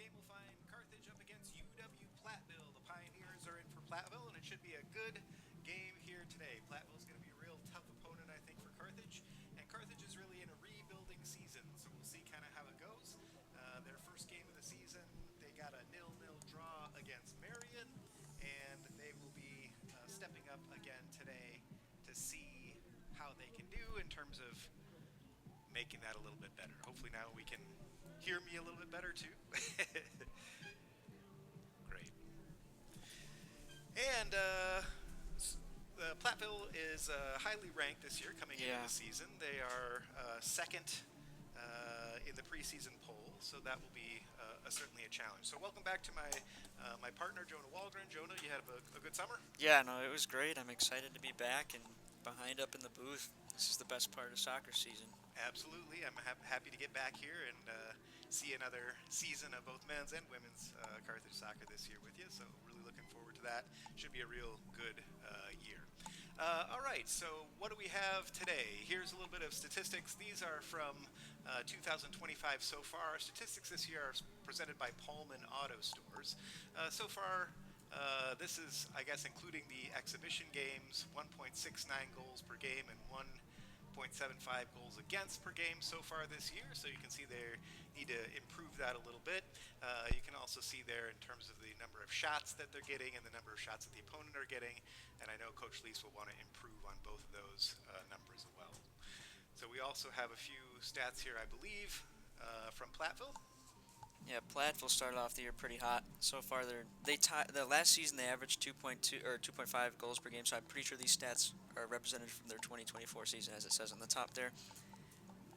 game will find Carthage up against UW Platteville. The Pioneers are in for Platteville, and it should be a good game here today. Platteville is going to be a real tough opponent, I think, for Carthage. And Carthage is really in a rebuilding season, so we'll see kind of how it goes. Their first game of the season, they got a 0-0 draw against Marion, and they will be stepping up again today to see how they can do in terms of making that a little bit better. Hopefully now we can hear me a little bit better too. Great. And Platteville is highly ranked this year coming into the season. They are second in the preseason poll, so that will be certainly a challenge. So welcome back to my partner, Jonah Wallgren. Jonah, you had a good summer? Yeah, no, it was great. I'm excited to be back and behind up in the booth. This is the best part of soccer season. Absolutely. I'm happy to get back here and see another season of both men's and women's Carthage soccer this year with you. So really looking forward to that. Should be a real good year. All right, so what do we have today? Here's a little bit of statistics. These are from 2025 so far. Statistics this year are presented by Pullman Auto Stores. So far, this is, I guess, including the exhibition games, 1.69 goals per game and 1.75 goals against per game so far this year. So you can see they need to improve that a little bit. You can also see there in terms of the number of shots that they're getting and the number of shots that the opponent are getting. And I know Coach Leese will want to improve on both of those numbers as well. So we also have a few stats here, I believe, from Platteville. Yeah, Platteville started off the year pretty hot. So far, the last season they averaged 2.2 or 2.5 goals per game. So I'm pretty sure these stats are represented from their 2024 season, as it says on the top there.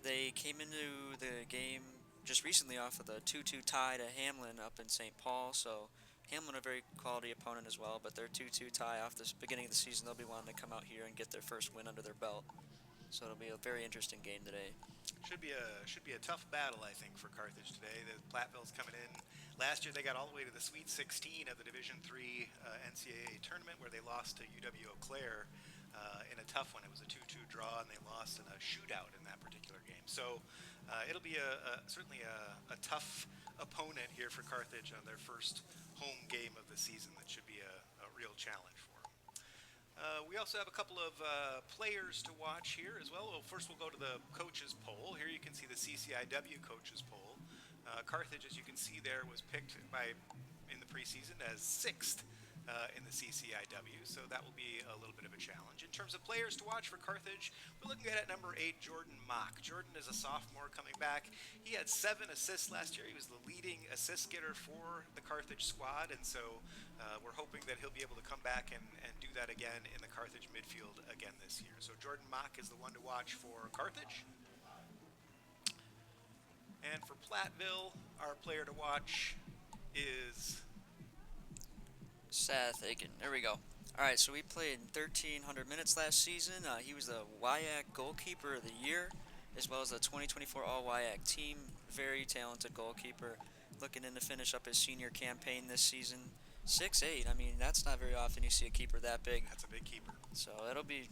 They came into the game just recently off of the 2-2 tie to Hamlin up in St. Paul. So Hamlin, a very quality opponent as well, but their 2-2 tie off the beginning of the season, they'll be wanting to come out here and get their first win under their belt. So it'll be a very interesting game today. Should be a tough battle, I think, for Carthage today. The Platteville's coming in. Last year they got all the way to the Sweet 16 of the Division III NCAA tournament, where they lost to UW Eau Claire in a tough one. It was a 2-2 draw, and they lost in a shootout in that particular game. So it'll be certainly a tough opponent here for Carthage on their first home game of the season. That should be a real challenge for them. We also have a couple of players to watch here as well. Well, first we'll go to the coaches poll. Here you can see the CCIW coaches poll. Carthage, as you can see there, was picked in the preseason as 6th in the CCIW, so that will be a little bit of a challenge. In terms of players to watch for Carthage, we're looking at number 8, Jordan Mock. Jordan is a sophomore coming back. He had 7 assists last year. He was the leading assist getter for the Carthage squad, and so we're hoping that he'll be able to come back and do that again in the Carthage midfield again this year. So Jordan Mock is the one to watch for Carthage. And for Platteville, our player to watch is Seth Aiken. There we go. All right, so we played 1,300 minutes last season. He was the WIAC goalkeeper of the year, as well as the 2024 All-WIAC team. Very talented goalkeeper. Looking in to finish up his senior campaign this season. 6'8". I mean, that's not very often you see a keeper that big. That's a big keeper. So it'll be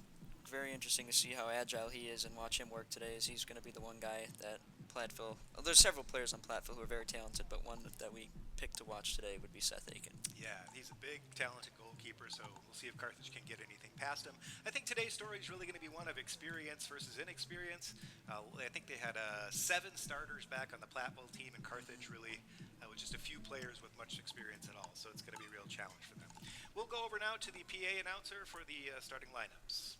very interesting to see how agile he is and watch him work today, as he's going to be the one guy that Platteville. Well, there's several players on Platteville who are very talented, but one that we picked to watch today would be Seth Aiken. Yeah, he's a big, talented goalkeeper, so we'll see if Carthage can get anything past him. I think today's story is really going to be one of experience versus inexperience. I think they had 7 starters back on the Platteville team, and Carthage really with just a few players with much experience at all, so it's going to be a real challenge for them. We'll go over now to the PA announcer for the starting lineups.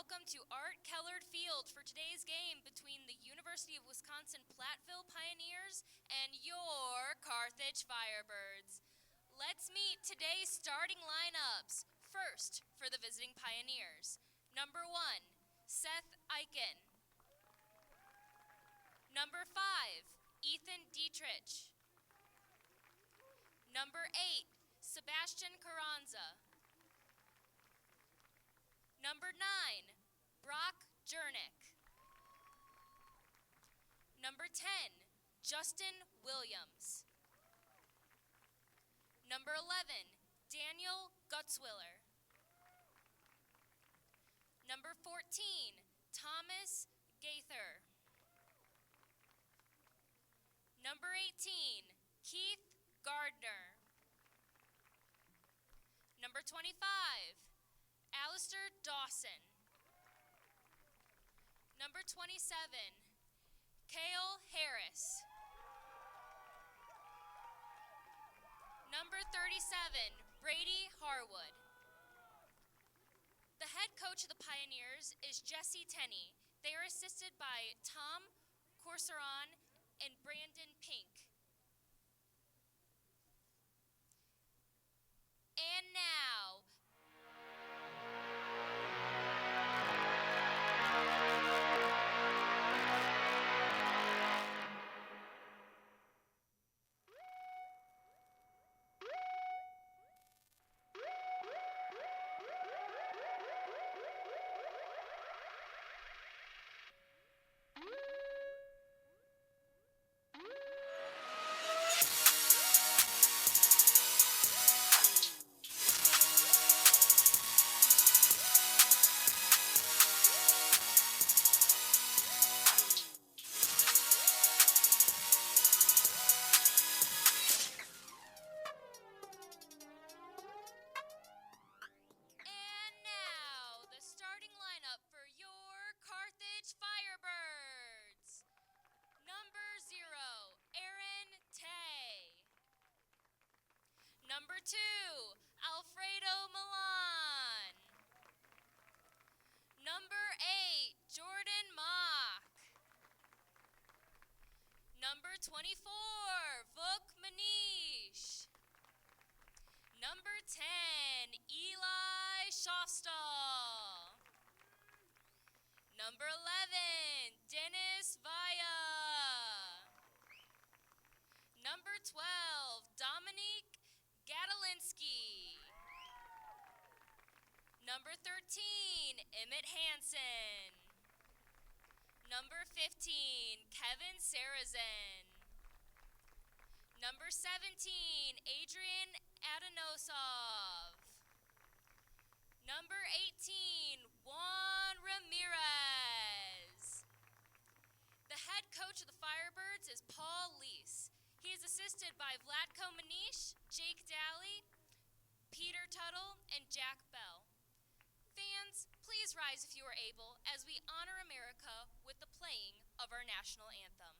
welcome to Art Keller Field for today's game between the University of Wisconsin Platteville Pioneers and your Carthage Firebirds. Let's meet today's starting lineups. First, for the visiting Pioneers, number 1, Seth Eichen. Number 5, Ethan Dietrich. Number 8, Sebastian Carranza. Number 9, Brock Jernick. Number 10, Justin Williams. Number 11, Daniel Gutzwiller. Number 14, Thomas Gaither. Number 18, Keith Gardner. Number 25, Alistair Dawson. Number 27, Cale Harris. Number 37, Brady Harwood. The head coach of the Pioneers is Jesse Tenney. They are assisted by Tom Corseron and Brandon Pink. And now, the starting lineup for your Carthage Firebirds. Number 0, Aaron Tay. Number 2, Alfredo Milan. Number 8, Jordan Mock. Number 24, Vuk Manish. Number 10, Eli Shostal. Number 11, Dennis Vaya. Number 12, Dominique Gadolinsky. Number 13, Emmett Hansen. Number 15, Kevin Sarazin. Number 17, Adrian Adanosov. Number 18, Juan Ramirez. The head coach of the Firebirds is Paul Leese. He is assisted by Vlatko Manish, Jake Daly, Peter Tuttle, and Jack Bell. Fans, please rise if you are able as we honor America with the playing of our national anthem.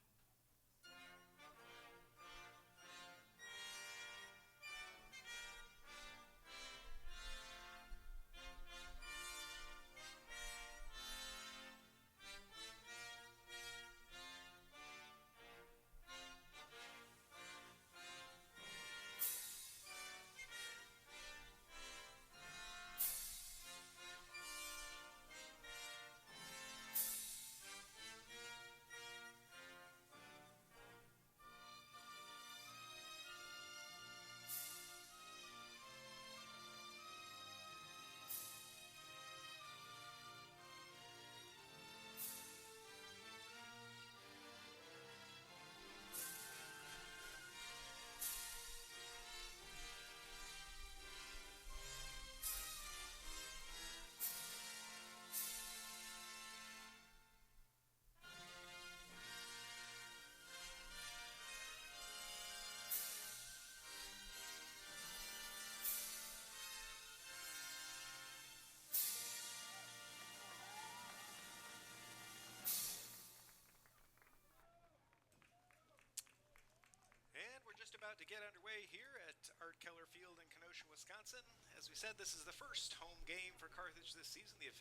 about to get underway here at Art Keller Field in Kenosha, Wisconsin. As we said, this is the first home game for Carthage this season, the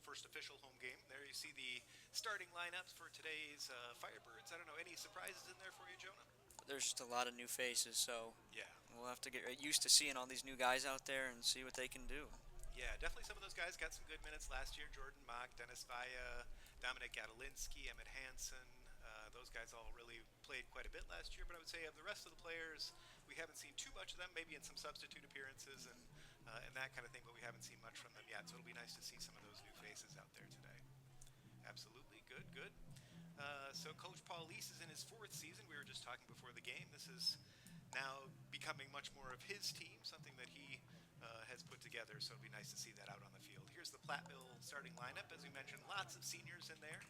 first official home game. There you see the starting lineups for today's Firebirds. I don't know, any surprises in there for you, Jonah? There's just a lot of new faces, so Yeah. we'll have to get used to seeing all these new guys out there and see what they can do. Yeah, definitely some of those guys got some good minutes last year. Jordan Mock, Dennis Vaya, Dominic Gadolinsky, Emmett Hansen. Those guys all really played quite a bit last year, but I would say of the rest of the players, we haven't seen too much of them, maybe in some substitute appearances and that kind of thing, but we haven't seen much from them yet, so it'll be nice to see some of those new faces out there today. Absolutely, good, good. So Coach Paul Lease is in his 4th season. We were just talking before the game. This is now becoming much more of his team, something that he has put together, so it'll be nice to see that out on the field. Here's the Platteville starting lineup. As we mentioned, lots of seniors in there.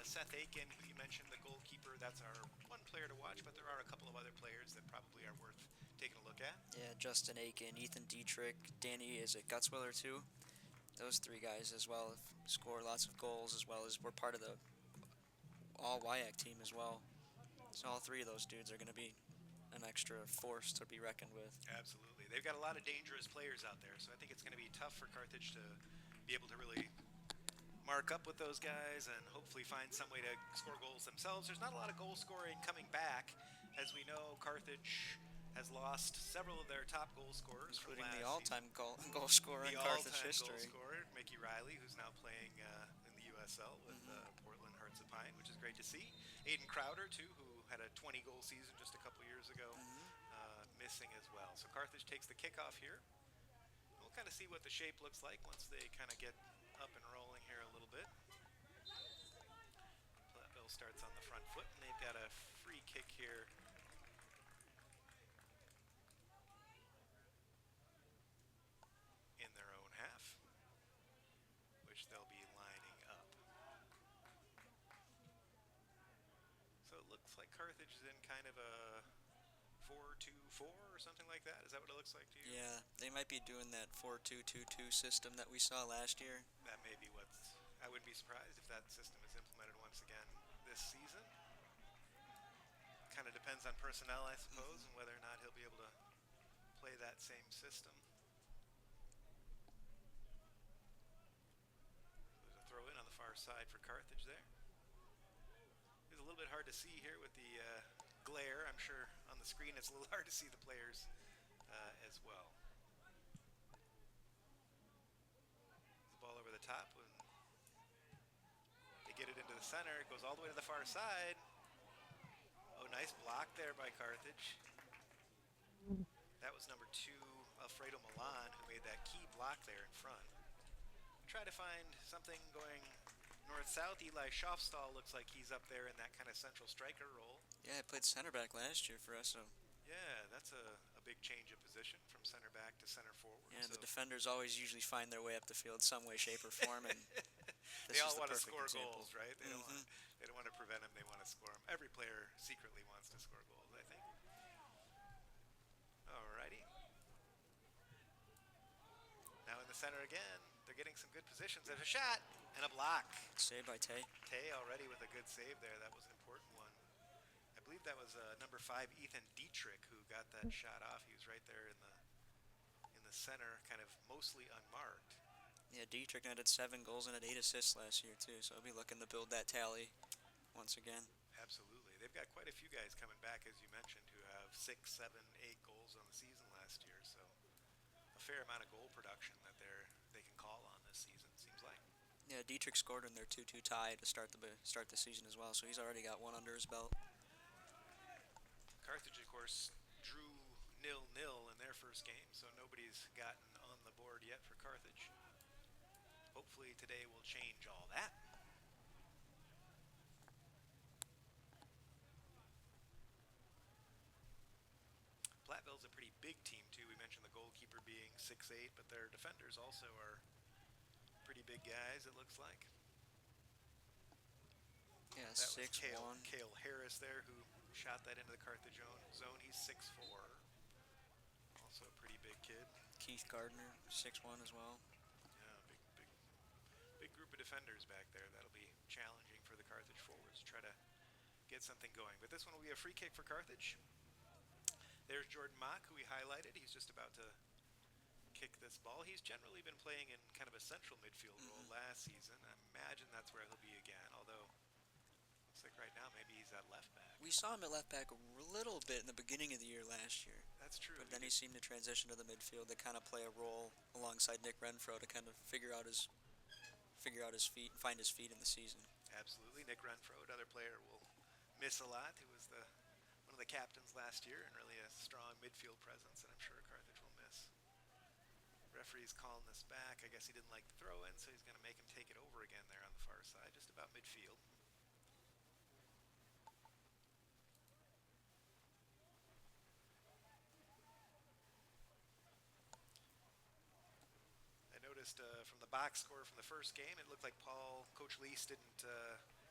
Seth Aiken, who you mentioned, the goalkeeper, that's our one player to watch, but there are a couple of other players that probably are worth taking a look at. Yeah, Justin Aiken, Ethan Dietrich, Danny, is it Gutzwiller too? Those 3 guys as well score lots of goals, as well as we're part of the all WIAC team as well. So all 3 of those dudes are going to be an extra force to be reckoned with. Absolutely. They've got a lot of dangerous players out there, so I think it's going to be tough for Carthage to be able to really mark up with those guys and hopefully find some way to score goals themselves. There's not a lot of goal scoring coming back. As we know, Carthage has lost several of their top goal scorers, Including from the last all-time goal scorer in Carthage history. Goal scorer, Mickey Riley, who's now playing in the USL with Portland Hearts of Pine, which is great to see. Aiden Crowder, too, who had a 20-goal season just a couple years ago, missing as well. So Carthage takes the kickoff here. We'll kind of see what the shape looks like once they kind of get up and rolling here a little bit. Platteville starts on the front foot, and they've got a free kick here. In their own half, which they'll be lining up. So it looks like Carthage is in kind of a 4-2-4 or something like that. Is that what it looks like to you? Yeah, they might be doing that 4-2-2-2 system that we saw last year. That may be what's... I wouldn't be surprised if that system is implemented once again this season. Kind of depends on personnel, I suppose, and whether or not he'll be able to play that same system. There's a throw in on the far side for Carthage there. It's a little bit hard to see here with the glare. I'm sure on the screen it's a little hard to see the players as well. The ball over the top when they get it into the center. It goes all the way to the far side. Oh, nice block there by Carthage. That was number 2, Alfredo Milan, who made that key block there in front. Try to find something going north-south. Eli Schaufstall looks like he's up there in that kind of central striker role. Yeah, he played center back last year for us. So. Yeah, that's a big change of position from center back to center forward. Yeah, so the defenders always usually find their way up the field some way, shape, or form, and they all is the want to perfect score example. goals, right? They don't want to prevent them. They want to score them. Every player secretly wants to score goals, I think. Alrighty. Now in the center again. They're getting some good positions. There's a shot and a block. Saved by Tay. Tay already with a good save there. That was an important one. I believe that was number 5, Ethan Dietrich, who got that shot off. He was right there in the center, kind of mostly unmarked. Yeah, Dietrich netted 7 goals and had 8 assists last year too, so I'll be looking to build that tally once again. Absolutely. They've got quite a few guys coming back, as you mentioned, who have 6, 7, 8 goals on the season last year, so a fair amount of goal production that they can call on this season, seems like. Yeah, Dietrich scored in their 2-2 tie to start the season as well, so he's already got 1 under his belt. Carthage, of course, drew 0-0 in their first game, so nobody's gotten on the board yet for Carthage. Hopefully today will change all that. Platteville's a pretty big team, too. We mentioned the goalkeeper being 6'8", but their defenders also are pretty big guys, it looks like. Yeah, That was 6'1". Cale Harris there, who shot that into the Carthage zone. He's 6'4". Also a pretty big kid. Keith Gardner, 6'1" as well. Yeah, big group of defenders back there. That'll be challenging for the Carthage forwards to try to get something going. But this one will be a free kick for Carthage. There's Jordan Mock, who we highlighted. He's just about to kick this ball. He's generally been playing in kind of a central midfield role last season. I imagine that's where he'll be again, although looks like right now maybe he's at left back. We saw him at left back a little bit in the beginning of the year last year. That's true. But then he seemed to transition to the midfield to kind of play a role alongside Nick Renfro to kind of figure out his feet, find his feet in the season. Absolutely. Nick Renfro, another player we'll miss a lot, who was one of the captains last year and really a strong midfield presence, and I'm sure Carthage will miss. Referee's calling this back. I guess he didn't like the throw in, so he's going to make him take it over again there on the far side, just about midfield. I noticed from the box score from the first game, it looked like Coach Lease didn't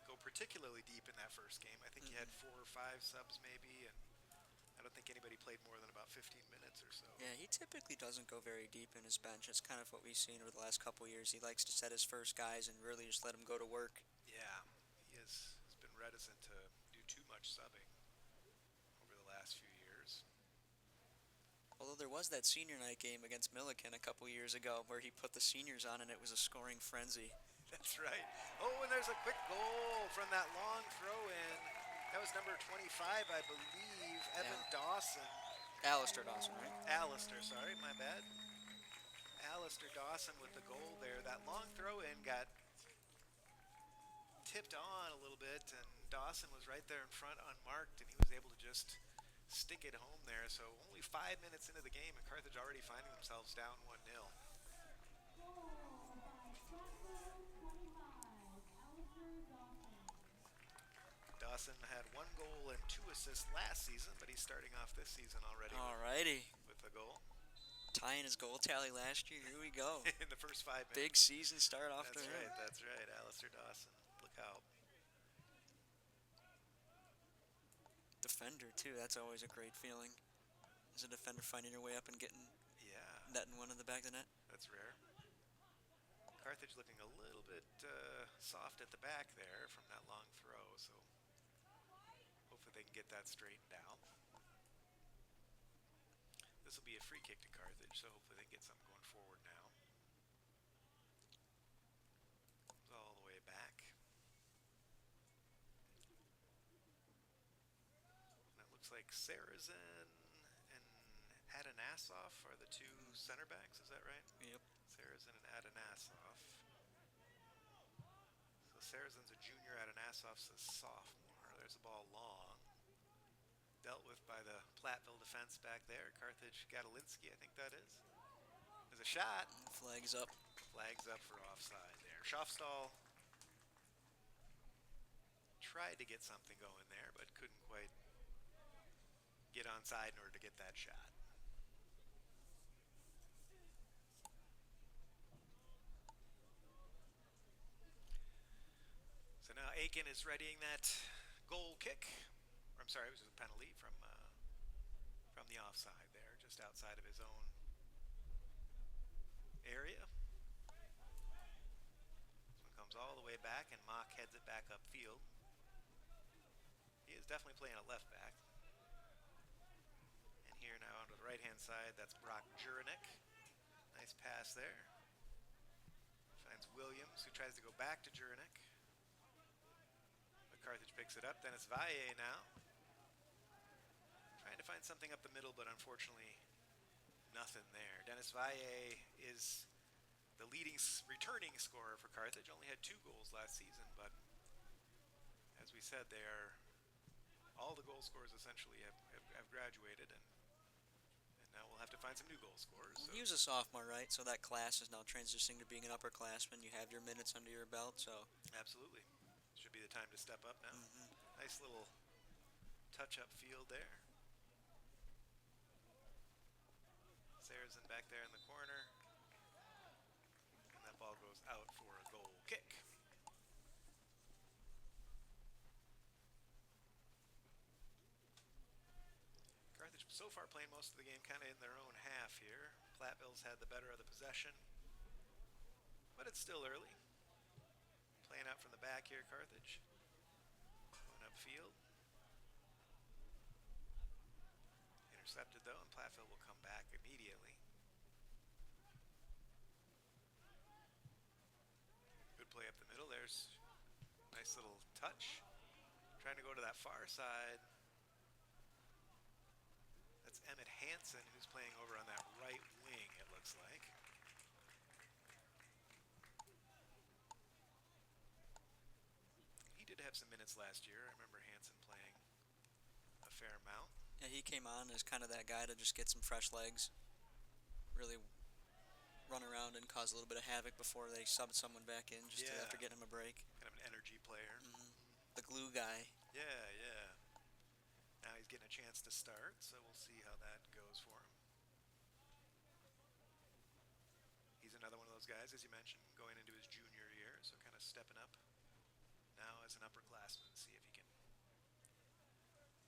go particularly deep in that first game. I think he had 4 or 5 subs maybe, and I don't think anybody played more than about 15 minutes or so. Yeah, he typically doesn't go very deep in his bench. It's kind of what we've seen over the last couple years. He likes to set his first guys and really just let them go to work. Yeah, he has been reticent to do too much subbing over the last few years. Although there was that senior night game against Milliken a couple years ago where he put the seniors on and it was a scoring frenzy. That's right. Oh, and there's a quick goal from that long throw in. That was number 25, I believe, Evan Dawson. Alistair Dawson, right? Alistair, sorry, my bad. Alistair Dawson with the goal there. That long throw in got tipped on a little bit, and Dawson was right there in front unmarked, and he was able to just stick it home there. So only 5 minutes into the game, and Carthage already finding themselves down 1-0. Dawson had 1 goal and 2 assists last season, but he's starting off this season already. Alrighty. With a goal. Tying his goal tally last year. Here we go. In the first 5 minutes. Big season start off to him. That's right. Alistair Dawson. Look out. Defender, too. That's always a great feeling. As a defender finding your way up and getting netting one in the back of the net. That's rare. Carthage looking a little bit soft at the back there from that long throw, so hopefully they can get that straightened out. This will be a free kick to Carthage, so hopefully they can get something going forward now. All the way back. And it looks like Saracen and Adanasov are the 2 center backs, is that right? Yep. Saracen and Adanasov. So Saracen's a junior, Adanasov's a sophomore. There's a ball long. Dealt with by the Platteville defense back there. Carthage Gadolinsky, I think that is. There's a shot. Flags up. Flags up for offside there. Schofstall tried to get something going there, but couldn't quite get onside in order to get that shot. So now Aiken is readying that goal kick. I'm sorry, it was a penalty from the offside there, just outside of his own area. This one comes all the way back, and Mock heads it back upfield. He is definitely playing at left back. And here now onto the right-hand side, that's Brock Jurinick. Nice pass there. Finds Williams, who tries to go back to Jurinick. But Carthage picks it up. Dennis Valle now. Trying to find something up the middle, but unfortunately nothing there. Dennis Valle is the leading returning scorer for Carthage. Only had 2 goals last season, but as we said, they are all the goal scorers essentially have graduated, and now we'll have to find some new goal scorers. Well, he was a sophomore, right? So that class is now transitioning to being an upperclassman. You have your minutes under your belt, so absolutely, should be the time to step up now. Nice little touch-up field there. Saracen back there in the corner. And that ball goes out for a goal kick. Carthage so far playing most of the game kind of in their own half here. Platteville's had the better of the possession. But it's still early. Playing out from the back here, Carthage. Going upfield. intercepted, though, and Platteville will come back immediately. Good play up the middle. There's a nice little touch. Trying to go to that far side. That's Emmett Hansen, who's playing over on that right wing, it looks like. He did have some minutes last year. I remember Hansen playing a fair amount. Yeah, he came on as kind of that guy to just get some fresh legs. Really run around and cause a little bit of havoc before they subbed someone back in, just after getting him a break. Kind of an energy player. The glue guy. Yeah, yeah. Now he's getting a chance to start, so we'll see how that goes for him. He's another one of those guys, as you mentioned, going into his junior year, so kind of stepping up now as an upperclassman, see if he can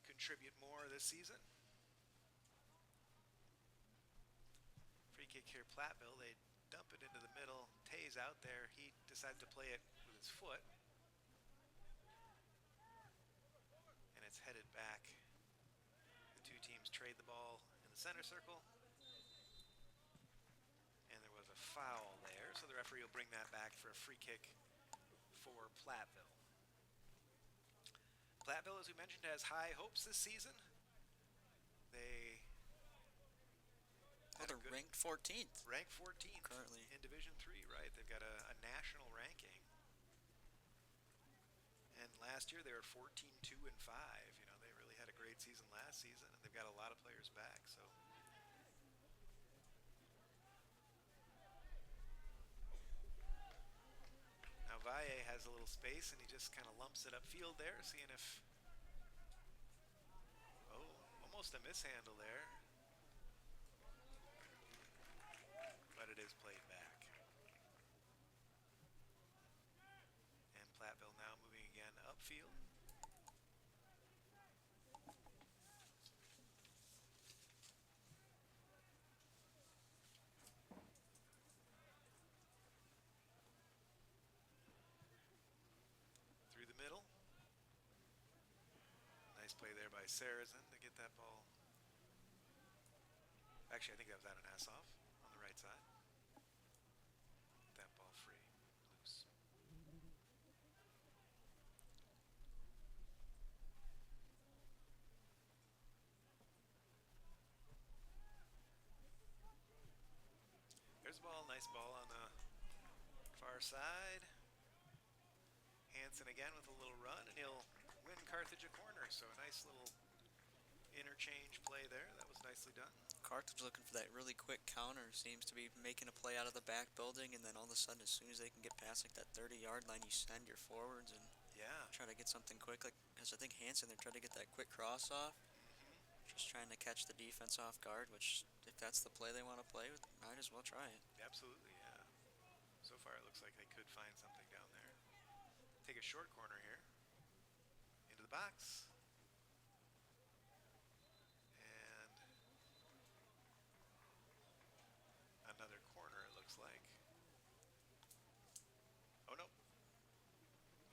contribute more this season. Free kick here, Platteville. They dump it into the middle. Tay's out there. He decided to play it with his foot. And it's headed back. The two teams trade the ball in the center circle. And there was a foul there, so the referee will bring that back for a free kick for Platteville. Platteville, as we mentioned, has high hopes this season. They they're ranked 14th. Ranked 14th currently in Division III, right? They've got a national ranking. And last year they were 14-2-5. You know, they really had a great season last season, and they've got a lot of players back. So now Valle has a little space, and he just kind of lumps it upfield there, seeing if... Oh, almost a mishandle there. But it is played back. And Platteville now moving again upfield. Through the middle. Nice play there by Saracen to get that ball. Actually, I think that was out of Nassau on the right side. Get that ball free, loose. There's the ball, nice ball on the far side. Hansen again with a little run, and he'll win Carthage a corner. So a nice little interchange play there. That was nicely done. Carthage looking for that really quick counter. Seems to be making a play out of the back building, and then all of a sudden, as soon as they can get past like that 30-yard line, you send your forwards and try to get something quick. Like, because I think Hansen, they're trying to get that quick cross off. Just trying to catch the defense off guard, which, if that's the play they want to play with, might as well try it. Absolutely, yeah. So far, it looks like they could find something down there. Take a short corner here. Into the box. And another corner, it looks like. Oh, no.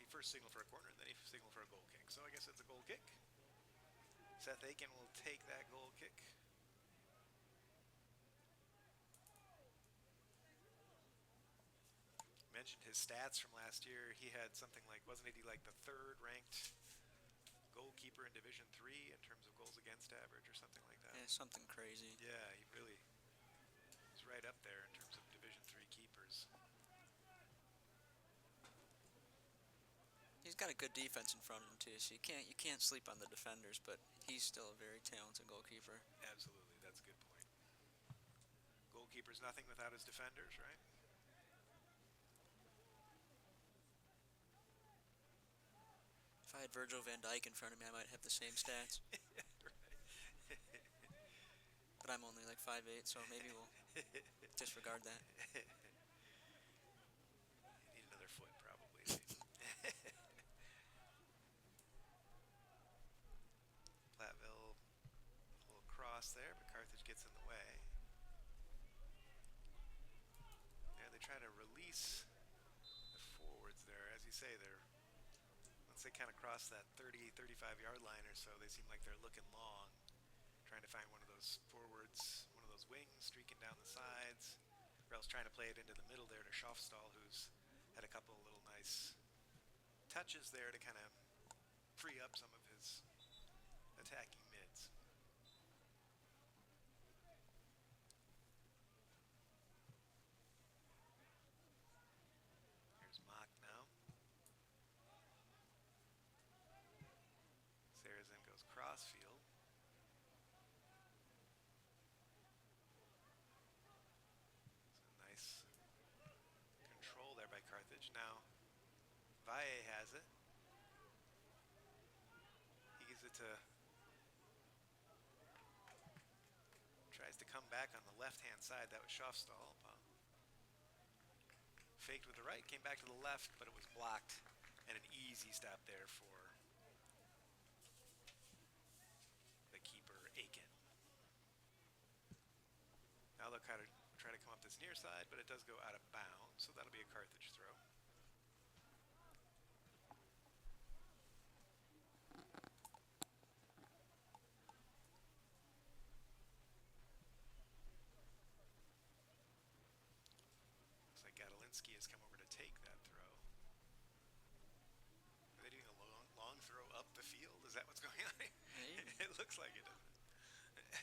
He first signaled for a corner, and then he signaled for a goal kick. So I guess it's a goal kick. Seth Aiken will take that goal kick. Mentioned his stats from last year. He had something like, wasn't he like the third ranked goalkeeper in Division III in terms of goals against average or something like that? Yeah, something crazy. Yeah, he really is right up there in terms of Division III keepers. He's got a good defense in front of him too, so you can't sleep on the defenders, but he's still a very talented goalkeeper. Absolutely, that's a good point. Goalkeeper's nothing without his defenders, right? If I had Virgil van Dijk in front of me, I might have the same stats. But I'm only like 5'8", so maybe we'll disregard that. You need another foot, probably. Platteville, a little cross there, but Carthage gets in the way. Yeah, they try to release the forwards there. As you say, once they kind of cross that 30, 35-yard line or so, they seem like they're looking long, trying to find one of those forwards, one of those wings streaking down the sides. Rell's trying to play it into the middle there to Schofstall, who's had a couple of little nice touches there to kind of free up some of his attacking mids. Here's Mock now. Sarrazin goes crossfield. So nice control there by Carthage. Now Valle has it. He gives it to, tries to come back on the left-hand side. That was Schofstall. Faked with the right, came back to the left, but it was blocked. And an easy stop there for the keeper, Aiken. Now they'll kind of try to come up this near side, but it does go out of bounds, so that'll be a Carthage throw. Gadolinsky has come over to take that throw. Are they doing a long throw up the field? Is that what's going on? It looks like it, doesn't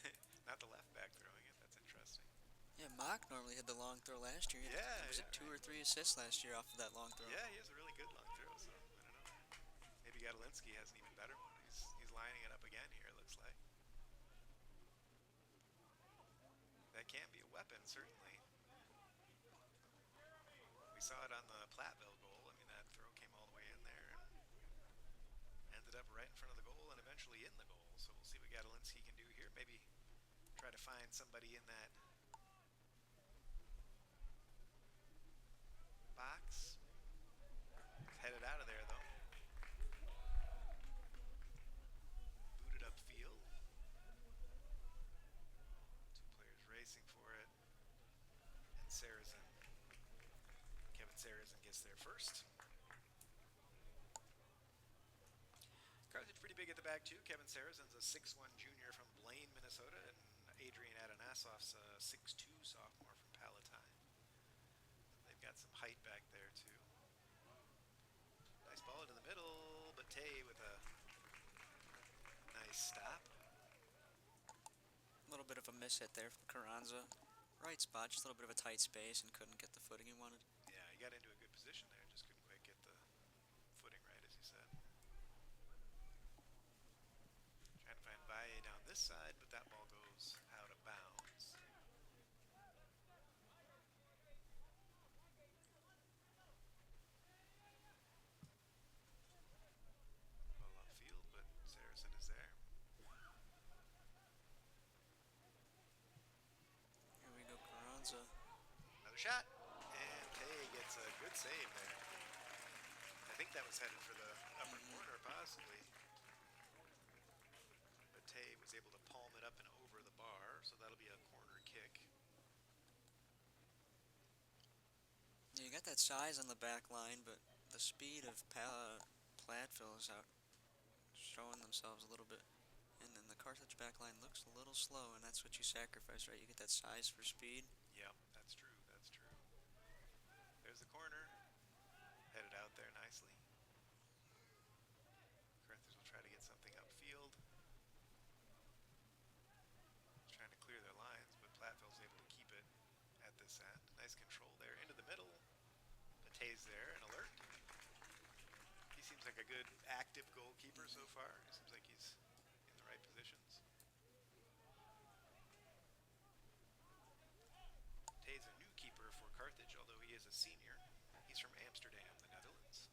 it? Not the left back throwing it. That's interesting. Yeah, Mock normally had the long throw last year. Was it 2 or 3 assists last year off of that long throw? Yeah, he has a really good long throw, so I don't know. Maybe Gadolinsky has an even better one. He's lining it up again here, it looks like. That can be a weapon, certainly. We saw it on the Platteville goal. I mean, that throw came all the way in there and ended up right in front of the goal and eventually in the goal. So we'll see what Gadolinsky can do here. Maybe try to find somebody in that box. He's headed out of there, though. Booted upfield. 2 players racing for it. And Sarrazin. Sarrazin gets there first. Carthage pretty big at the back too. Kevin Sarrazin's a 6'1" junior from Blaine, Minnesota, and Adrian Adanasov's a 6'2" sophomore from Palatine. They've got some height back there too. Nice ball into the middle, but Tay with a nice stop. A little bit of a miss hit there from Carranza. Right spot, just a little bit of a tight space and couldn't get the footing he wanted. Got into a good position there, just couldn't quite get the footing right, as you said. Trying to find Valle down this side, but that ball goes out of bounds. Ball upfield, but Sarrazin is there. Here we go, Carranza. Another shot. It's a good save there. I think that was headed for the upper corner, possibly. But Tay was able to palm it up and over the bar, so that'll be a corner kick. Yeah, you got that size on the back line, but the speed of Platteville is out showing themselves a little bit. And then the Carthage back line looks a little slow, and that's what you sacrifice, right? You get that size for speed. Yep, that's true. That's true. There's the corner. Headed out there nicely. Carthage will try to get something upfield. Trying to clear their lines, but Platteville's able to keep it at this end. Nice control there into the middle. Patay's there and alert. He seems like a good active goalkeeper so far. He seems like he's in the right positions. Patay's a new keeper for Carthage, although he is a senior. He's from Amsterdam, the Netherlands.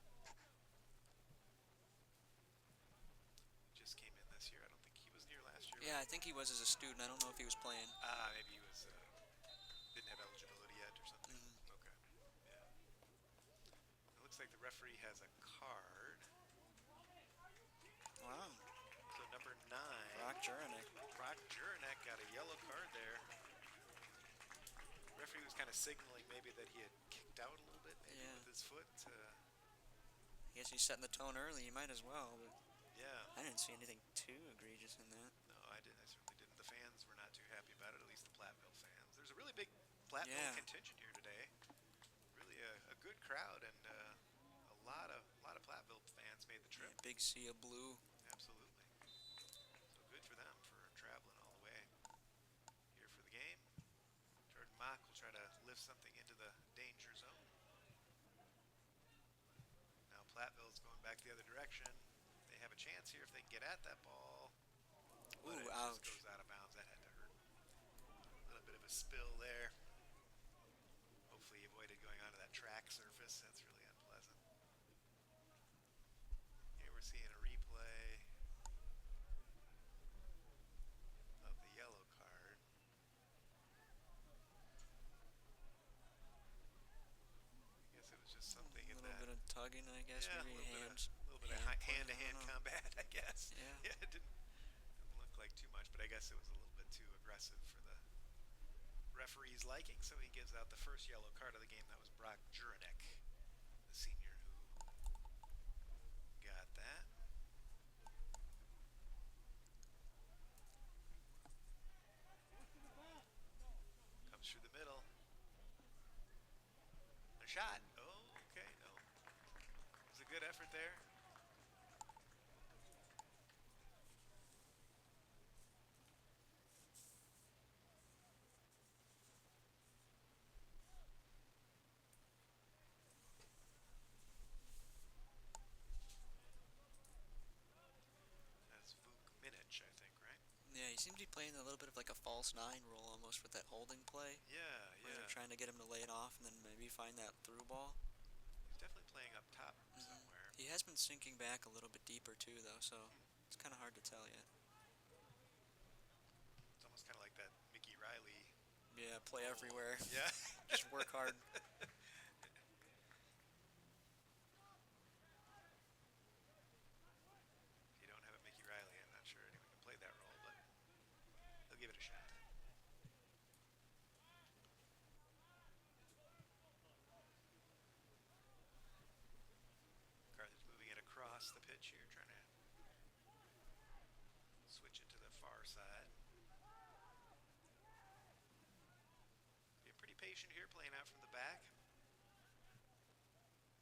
Just came in this year. I don't think he was near last year. Yeah, I think he was as a student. I don't know if he was playing. Maybe he was didn't have eligibility yet or something. Okay. Yeah. It looks like the referee has a card. Wow. So number 9. Brock Juranek got a yellow card there. Referee was kind of signaling maybe that he had kicked out a little bit, maybe with his foot. I guess he's setting the tone early. You might as well. But yeah. I didn't see anything too egregious in that. No, I didn't. I certainly didn't. The really big Platteville Yeah. contingent here today. Really a good crowd, and a lot of Platteville fans made the trip. Yeah, big sea of blue. Absolutely. So good for them for traveling all the way here for the game. Jordan Mock will try to lift something into the danger zone. Now Platteville's going back the other direction. They have a chance here if they can get at that ball. But Ooh, it just ouch. goes out of bounds. That had to hurt. A little bit of a spill there. Hopefully he avoided going onto that track surface. That's really unpleasant. Here we're seeing a replay of the yellow card. I guess it was just something A in little that. bit of tugging, I guess. Yeah, Maybe a little bit of hand hand-to-hand point, I don't know. combat, I guess. Yeah. Yeah, it didn't look like too much, but I guess it was a little bit too aggressive for the referee's liking, so he gives out the first yellow card of the game. That was Brock Juranek, the senior, who got that. Comes through the middle. A shot. Oh, okay, no. It was a good effort there. That's Vuk Minich, I think, right? Yeah, he seems to be playing a little bit of like a false nine role almost with that holding play. Yeah, Where yeah. they're trying to get him to lay it off and then maybe find that through ball. He's definitely playing up top somewhere. He has been sinking back a little bit deeper too, though, so it's kind of hard to tell yet. It's almost kind of like that Mickey Riley. Yeah, play everywhere. Yeah. Just work hard. If you don't have a Mickey Riley, I'm not sure anyone can play that role, but he'll give it a shot. Carthage moving it across the pitch here, trying to switch it to the far side. Being pretty patient here, playing out from the back.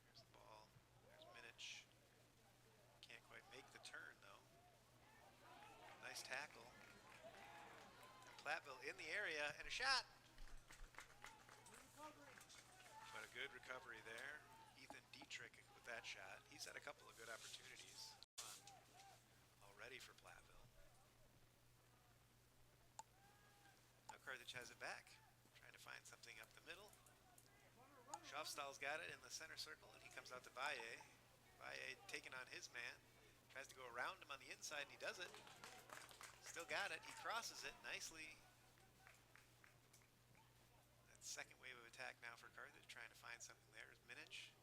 There's the ball. There's Minich. Can't quite make the turn, though. Nice tackle. And Platteville in the area, and a shot. But a good recovery there. Ethan Dietrich with that shot. He's had a couple of good opportunities already for Platteville. Now Carthage has it back. Trying to find something up the middle. Schofstall's got it in the center circle, and he comes out to Valle. Valle taking on his man. Tries to go around him on the inside, and he does it. Still got it. He crosses it nicely. That second wave of attack now for Carthage, trying to find something there is Minich.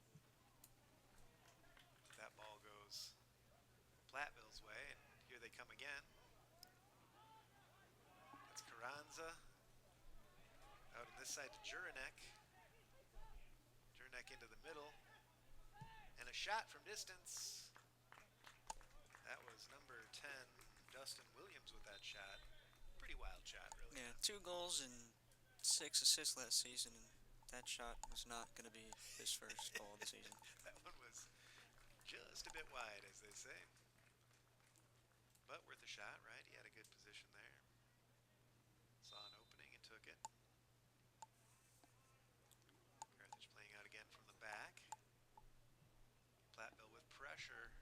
That ball goes Platteville's way, and here they come again. That's Carranza. Out on this side to Juranek. Juranek into the middle. And a shot from distance. That was number 10, Dustin Williams, with that shot. Pretty wild shot, really. Yeah, 2 goals and 6 assists last season, and that shot was not going to be his first goal of the season. That one was just a bit wide, as they say. But worth a shot, right? He had a good position there. Saw an opening and took it. Carthage playing out again from the back. Platteville with pressure.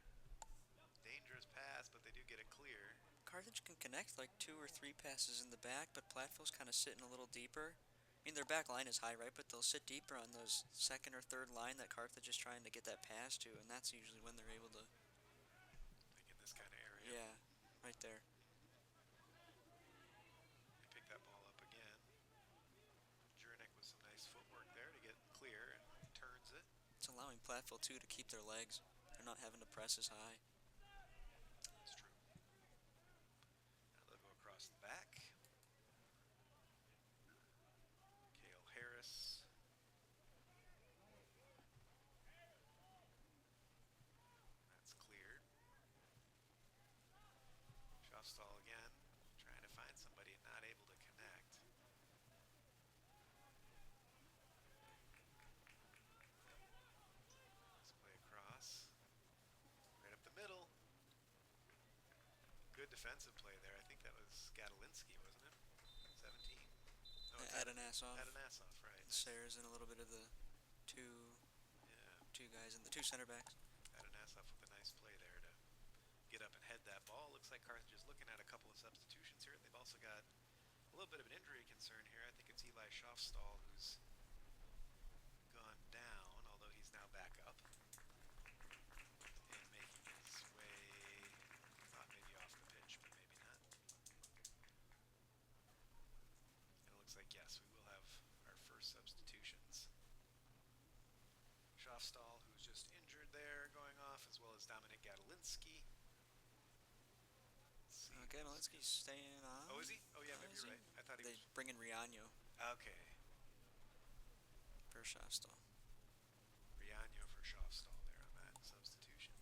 Dangerous pass, but they do get it clear. Carthage can connect like 2 or 3 passes in the back, but Platteville's kind of sitting a little deeper. I mean, their back line is high, right? But they'll sit deeper on those second or third line that Carthage is trying to get that pass to, and that's usually when they're able to. Like in this kind of area. Yeah, right there. They pick that ball up again. Juranek with some nice footwork there to get clear, and turns it. It's allowing Platteville too to keep their legs. They're not having to press as high. That's true. Now they'll go across the back. Cale Harris. That's cleared. Schofstall again, trying to find somebody and not able to connect. defensive play there. I think that was Gadolinsky, wasn't it? 17. No, it's Adanasoff. Adanasoff, right. Sayers and a little bit of the two guys and the two center backs. Adanasoff with a nice play there to get up and head that ball. Looks like Carthage is looking at a couple of substitutions here. They've also got a little bit of an injury concern here. I think it's Eli Schaafstall who's gone down, although he's now back up and making his way, thought maybe off the pitch, but maybe not. And it looks like, yes, we will have our first substitutions. Schaafstall, who's just injured there, going off, as well as Dominic Gadolinsky. Gadolinsky's staying on. Oh, is he? Oh, yeah, maybe you're right. I thought he They was. bring in Riano Okay. for Schaafstall. Riano for Schaafstall there on that substitution.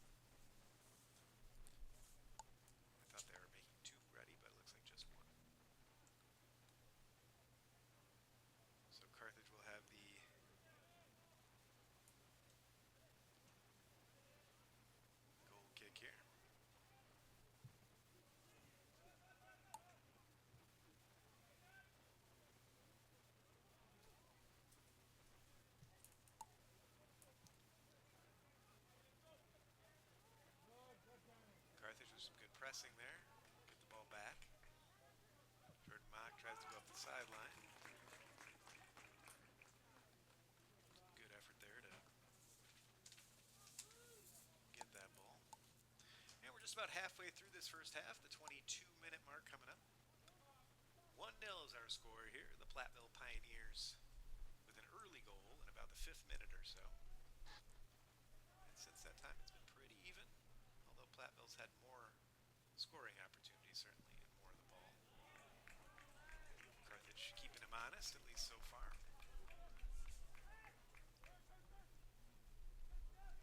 I thought they were making two ready, but it looks like just one. So Carthage will have the goal kick here. Carthage with some good pressing there. Get the ball back. Jordan Mock tries to go up the sideline. Good effort there to get that ball. And we're just about halfway through this first half. The 22-minute mark coming up. 1-0 is our score here. The Platteville Pioneers with an early goal in about the 5th minute or so. And since that time, it's been pretty even. Although Platteville's had more scoring opportunities, certainly, and more of the ball. Carthage keeping him honest, at least so far.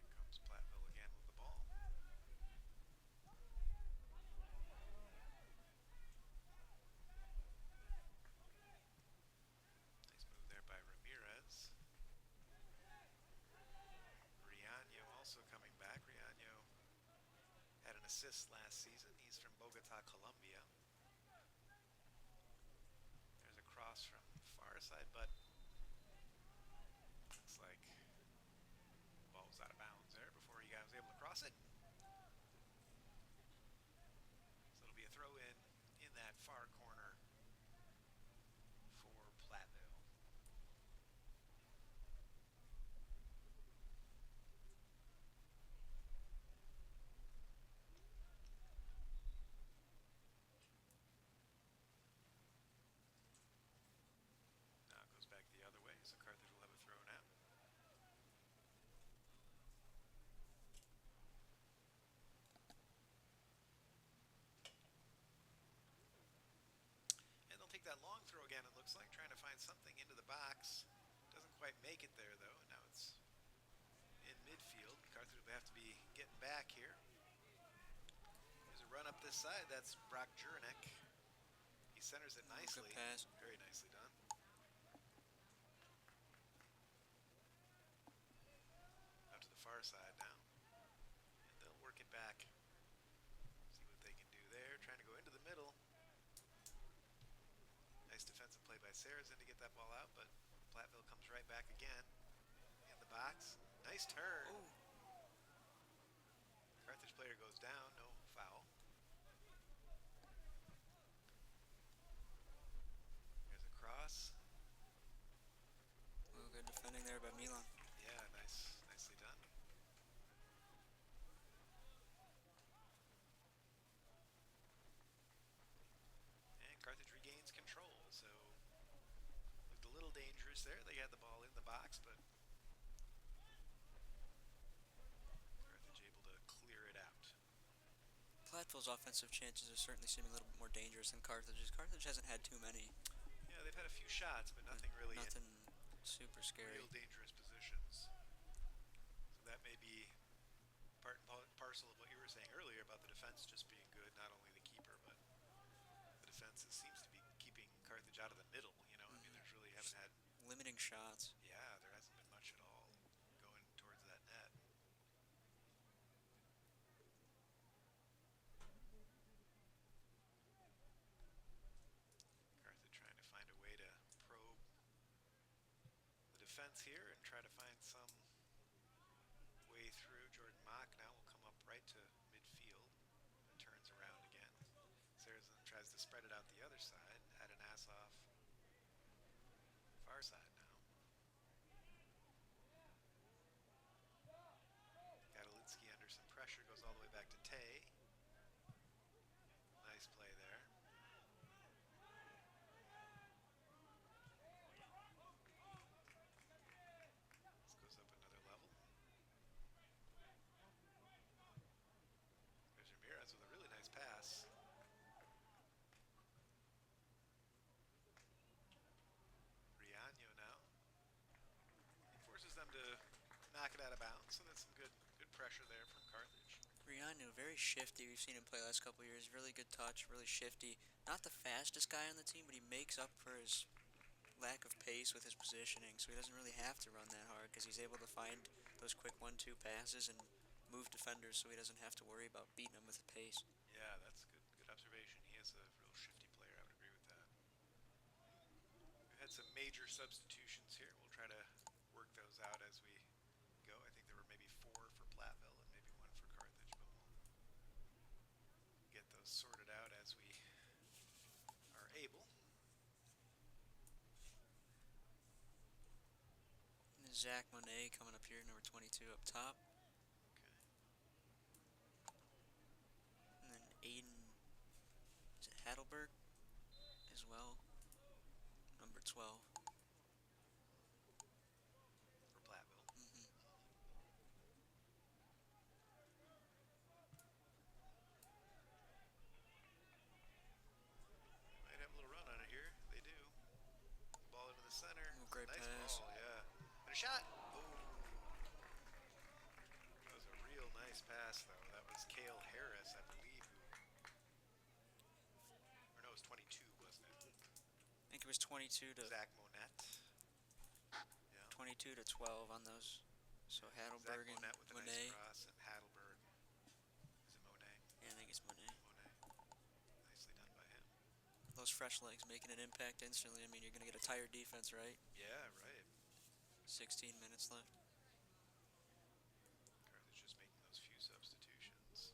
Here comes Platteville again with the ball. Nice move there by Ramirez. Riano also coming back. Riano had an assist last season. He's from Bogota, Colombia. There's a cross from the far side, but looks like the ball was out of bounds there before he was able to cross it. So it'll be a throw in that far corner for Platteville. Now it goes back the other way, so Carthage will have a throw now. And they'll take that long throw again, it looks like, trying to find something into the box. Doesn't quite make it there, though, and now it's in midfield. Carthage will have to be getting back here. There's a run up this side. That's Brock Jurnek. He centers it nicely. Good pass. Very nicely done. Out to the far side now. And they'll work it back. See what they can do there. Trying to go into the middle. Nice defensive play by Saracen to get that ball out, but Platteville comes right back again in the box. Nice turn. Ooh. Carthage player goes down, no foul. There's a cross. Ooh, good defending there by Milan. Yeah, nicely done. And Carthage regains control, so looked a little dangerous there. They had the ball in the box, but Carthage able to clear it out. Platteville's offensive chances are certainly seeming a little bit more dangerous than Carthage's. Carthage hasn't had too many. Yeah, they've had a few shots, but nothing really Nothing super scary. real dangerous positions. So that may be part and parcel of what you were saying earlier about the defense just being good, not only the keeper, but the defense seems to be keeping Carthage out of the middle, you know. I mean, there's really haven't had, Limiting shots. yeah, there hasn't been much at all going towards that net. defense here and try to find some way through. Jordan Mock now will come up right to midfield and turns around again. Saracen tries to spread it out the other side. Had an ass off far side now. Gadolinsky under some pressure goes all the way back to Tay. Nice play there. This goes up another level. There's Ramirez with a really nice pass. Riaño now. He forces them to knock it out of bounds, so that's some good pressure there from Carthage. Rihanna, very shifty. We've seen him play the last couple of years. Really good touch, really shifty. Not the fastest guy on the team, but he makes up for his lack of pace with his positioning, so he doesn't really have to run that hard because he's able to find those quick 1-2 passes and move defenders so he doesn't have to worry about beating them with the pace. Yeah, that's good observation. He is a real shifty player. I would agree with that. We've had some major substitutions here. We'll try to work those out as we go. I think there were maybe 4 for Platteville and maybe 1 for Carthage, but we'll get those sorted out as we are able. And Zach Monet coming up here, number 22 up top. Okay. And then Aiden, is it Hadelberg as well? Number 12. For Platteville. Might have a little run on it here. They do. Ball into the center. Ooh, great nice pass. ball, yeah. And a shot. Ooh. That was a real nice pass, though. That was Cale Harris, I believe, or no, it was 22, wasn't it? I think it was 22 to Zach Monette. Yeah. 22 to 12 on those. So Hadelberg Zach and Monette with a Monet. nice cross, and Hadelberg. Is it Monet? Yeah, I think it's Monet. Monet. Nicely done by him. Those fresh legs making an impact instantly. I mean, you're going to get a tired defense, right? Yeah, right. 16 minutes left. Carthage just making those few substitutions.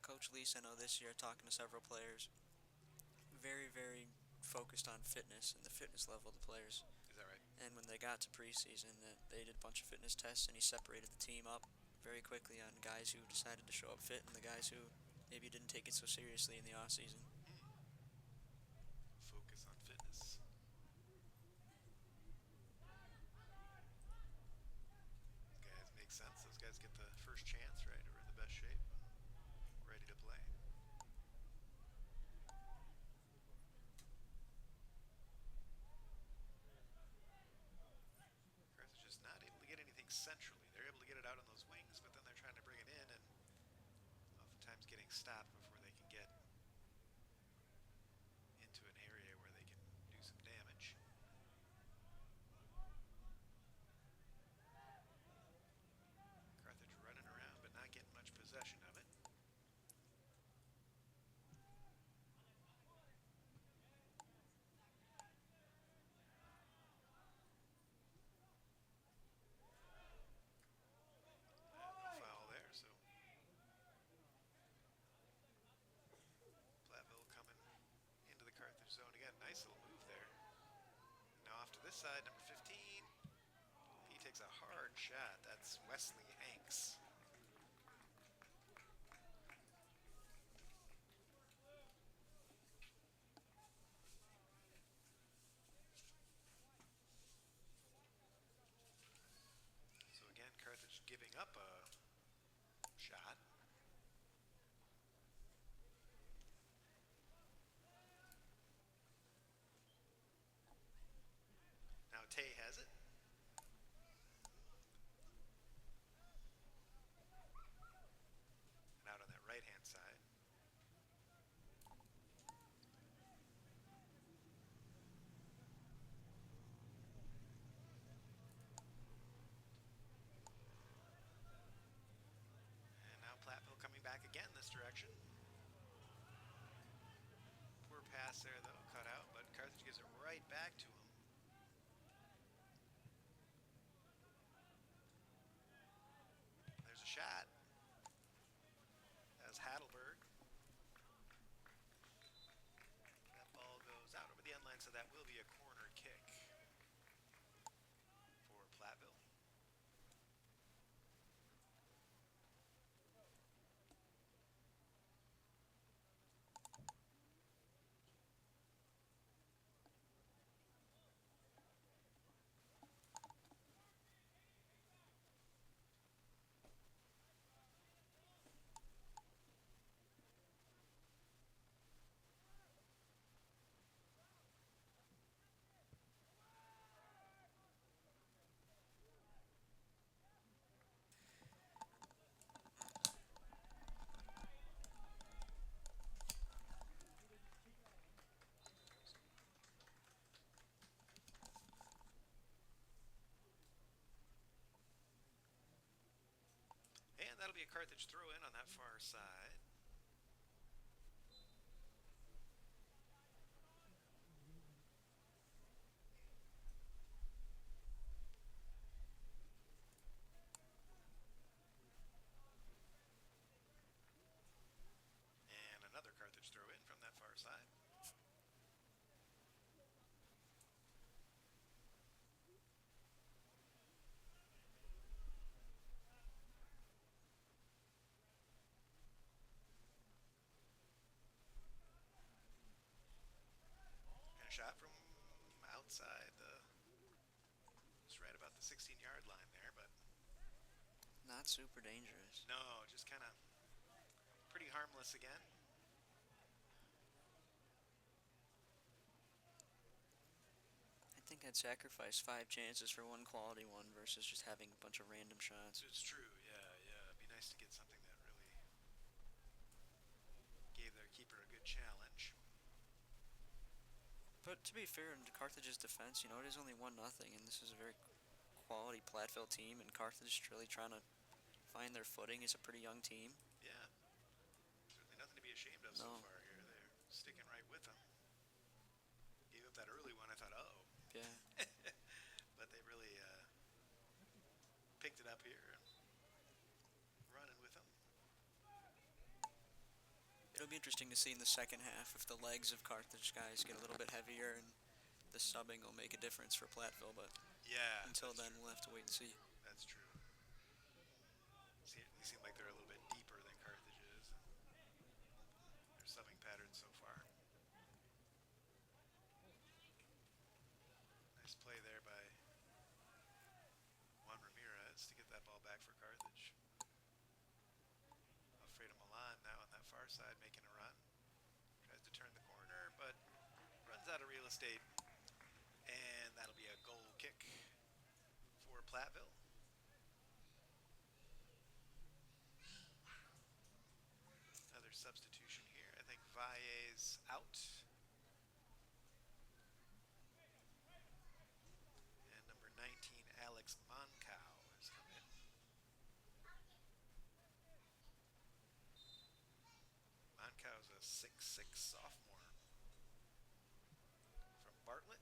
Coach Leese, I know this year, talking to several players, very, very focused on fitness and the fitness level of the players. Is that right? And when they got to preseason, they did a bunch of fitness tests, and he separated the team up very quickly on guys who decided to show up fit and the guys who maybe didn't take it so seriously in the off season. Focus on fitness. Those guys make sense. Those guys get the first chance, right? Or in the best shape, ready to play. Carthage is not able to get anything centrally. They're able to get it out on those wings, but then they're trying to bring it in and oftentimes getting stopped before they can get into an area where they can do some damage. Carthage running around but not getting much possession of it. No foul there, so Platteville coming into the Carthage zone again. Nice little move there. Now off to this side, number 15. He takes a hard shot. That's Wesley Hanks. So again, Carthage giving up a shot. Now Tay has it. that'll be a Carthage throw in on that far side. And another Carthage throw in from that far side. And a shot from outside the, just right about the 16-yard line there, but Not super dangerous. no, just kind of pretty harmless again. I think I'd sacrifice 5 chances for one quality one versus just having a bunch of random shots. It's true, yeah. It'd be nice to get something that really gave their keeper a good challenge. But to be fair, in Carthage's defense, it is only 1-0, and this is a very quality Platteville team, and Carthage is really trying to find their footing. It's a pretty young team. Yeah, certainly nothing to be ashamed of so far here. They're sticking right with them. Gave up that early one. I thought, oh. Yeah. But they really picked it up here and running with them. It'll be interesting to see in the second half if the legs of Carthage guys get a little bit heavier and the subbing will make a difference for Platteville, but Yeah. until then we'll have to wait and see. That's true. They seem like they're a little bit deeper than Carthage is. Their subbing pattern so far. Nice play there by Juan Ramirez to get that ball back for Carthage. Alfredo Milan now on that far side making a run. Tries to turn the corner, but runs out of real estate. And that'll be a goal kick for Platteville. Another substitution here. I think Valle's out. And number 19, Alex Moncow, has come in. Moncow's a 6'6" sophomore from Bartlett.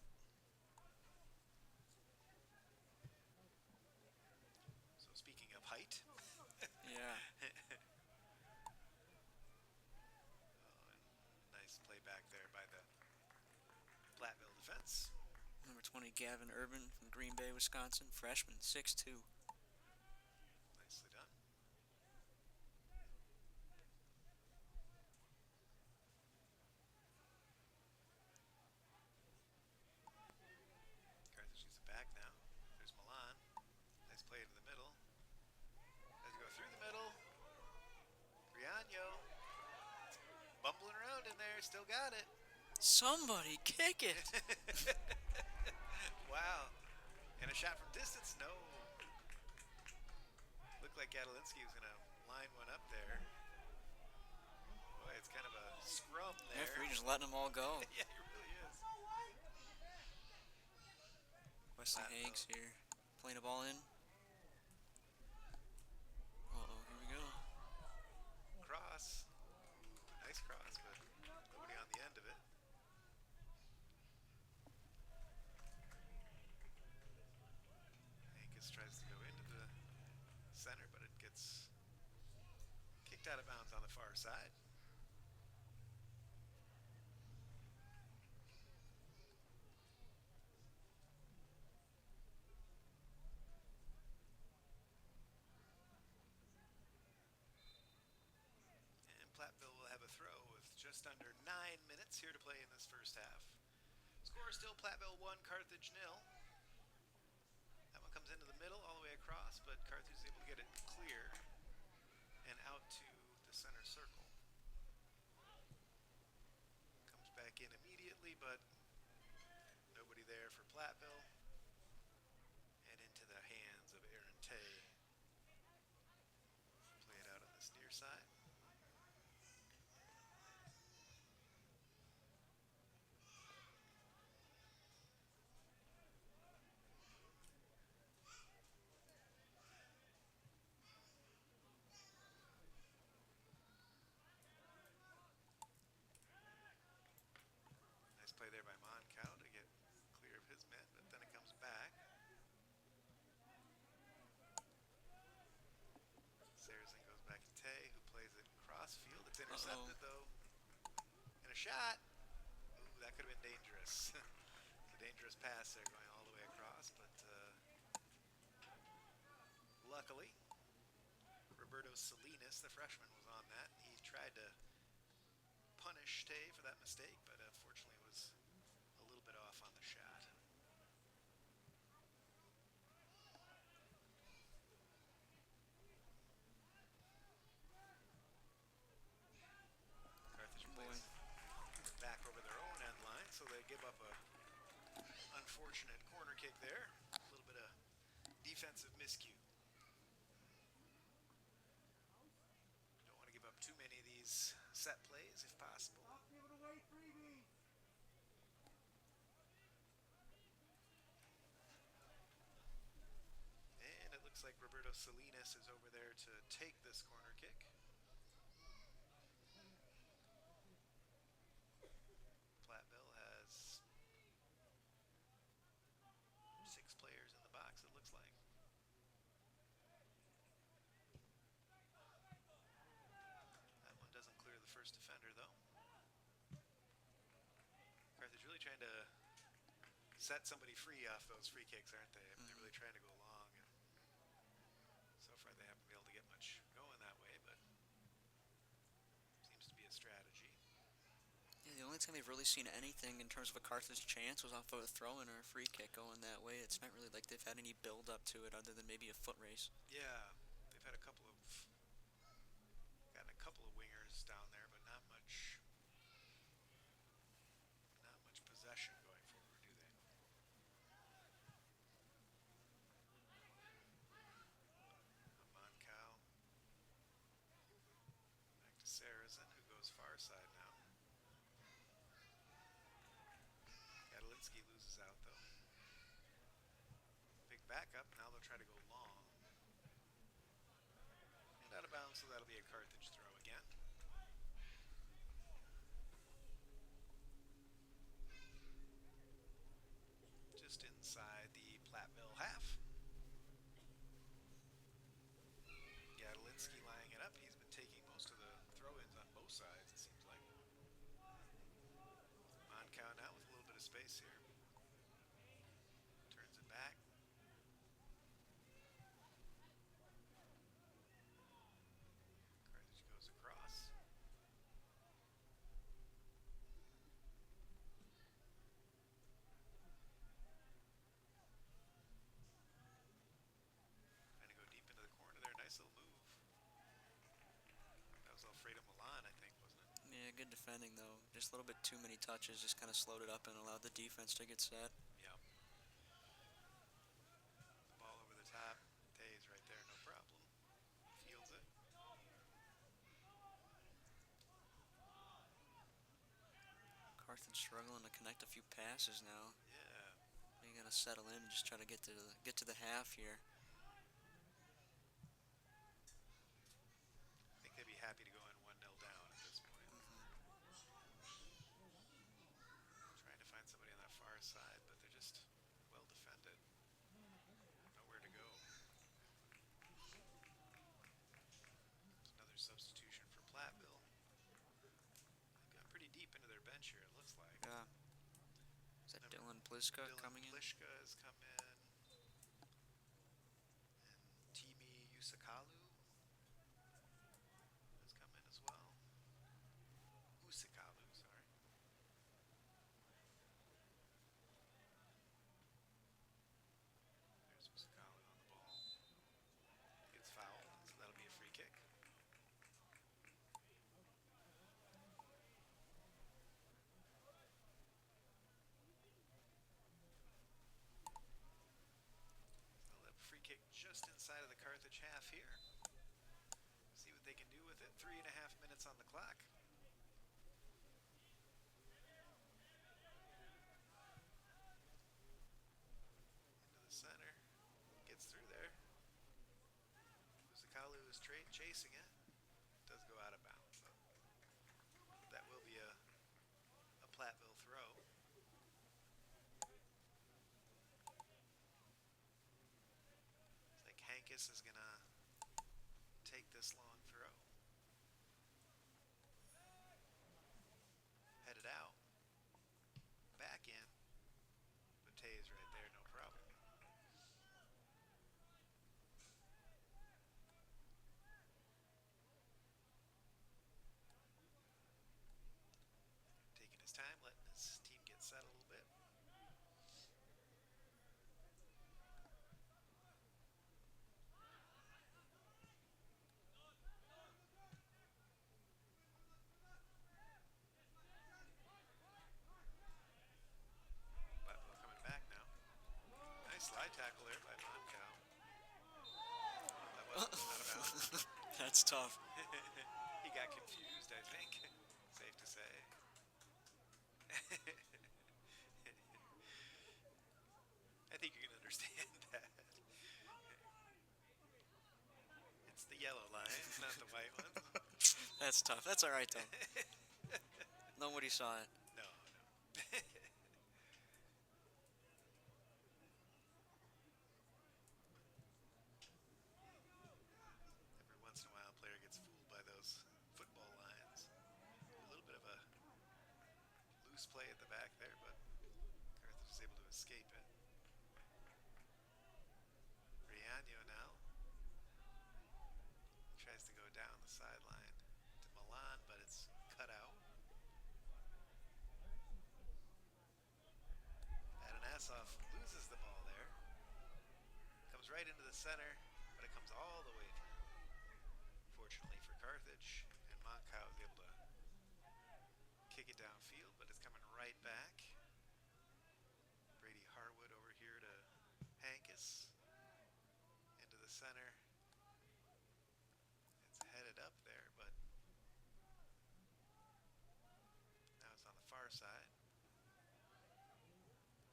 So speaking of height. Yeah. Nice play back there by the Platteville defense. Number 20, Gavin Urban from Green Bay, Wisconsin, freshman, 6'2". Nicely done. Carthage gets it back now. There's Milan. Nice play to the middle. Has to go through the middle. Griano. Bumbling around in there. Still got it. Somebody kick it! Wow. And a shot from distance. No. Looked like Gadolinsky was going to line one up there. Boy, it's kind of a scrum there. Referee just letting them all go. Yeah, he really is. Wesley Hanks here, playing a ball in. Uh-oh, here we go. Cross. Nice cross, but nobody on the end of it. Hankus tries to go into the center, but it gets kicked out of bounds on the far side. And Platteville will have a throw with just under 9 minutes here to play in this first half. Score still Platteville 1, Carthage 0. That one comes into the middle all the way across, but Carthage is able to get it clear and out to the center circle. Comes back in immediately, but nobody there for Platteville. And into the hands of Aaron Tay. Play it out on this near side. intercepted though. And a shot. Ooh, that could have been dangerous. It's a dangerous pass there going all the way across, but luckily, Roberto Salinas, the freshman, was on that. He tried to punish Tay for that mistake, but unfortunately was a little bit off on the shot. Carthage plays back over their own end line, so they give up a unfortunate corner kick there. A little bit of defensive miscue. Don't want to give up too many of these set plays if possible. And it looks like Roberto Salinas is over there to take this corner kick. Platteville has 6 players in the box, it looks like. That one doesn't clear the first defender, though. Carthage really trying to set somebody free off those free kicks, aren't they? I mean, they're really trying to go long. And so far, they haven't been able to get much going that way, but seems to be a strategy. Yeah, the only time they've really seen anything in terms of a Carthage chance was off of a throw-in or a free kick going that way. It's not really like they've had any build-up to it other than maybe a foot race. Yeah, they've had gotten a couple of wingers down there, but not much possession going forward, do they? Moncow. Back to Sarazen, who goes far side now. Gadolinsky loses out, though. Big backup. Now they'll try to go long. And out of bounds, so that'll be a Carthage throw again. Just inside the Platteville half. Gadolinsky lining it up. He's been taking most of the throw-ins on both sides, it seems like. Moncow now with a little bit of space here. Turns it back. Carthage goes across. Trying to go deep into the corner there. Nice little move. That was Alfredo Milan, I think, wasn't it? Yeah, good defending though. Just a little bit too many touches, just kind of slowed it up and allowed the defense to get set. Yep. The ball over the top. Tay's right there, no problem. Fields it. Carthage struggling to connect a few passes now. Yeah. They're gonna settle in and just try to get to the half here. I think they'd be happy to go in 1-0 down at this point. Trying to find somebody on that far side, but they're just well defended. Nowhere to go. There's another substitution for Platteville. They've got pretty deep into their bench here, it looks like. Yeah. Is that Dylan Pliska coming in? Pliska has come in. And Timi Usakalu has come in as well. Usakalu, sorry. There's Usakalu on the ball. Gets fouled, so that'll be a free kick. They'll have a free kick just inside of the Carthage half here. See what they can do with it. 3.5 minutes on the clock. Into the center. Gets through there. Usakalu is chasing it. Does go out of bounds, though. That will be a Platteville throw. It's like Hankus is gonna take this long throw. That's tough. He got confused, I think. Safe to say. I think you can understand that. It's the yellow line, not the white one. That's tough. That's all right though. Nobody saw it. No, no. Every once in a while, a player gets fooled by those football lines. A little bit of a loose play at the back there, but Carthage is able to escape it. Riaño now tries to go down the sideline to Milan, but it's cut out. Adanasov loses the ball there. Comes right into the center, but it comes all the way through. Fortunately for Carthage, and Monkau is able to kick it downfield, but it's coming right back. Brady Harwood over here to Hankus. Into the center. It's headed up there, but now it's on the far side.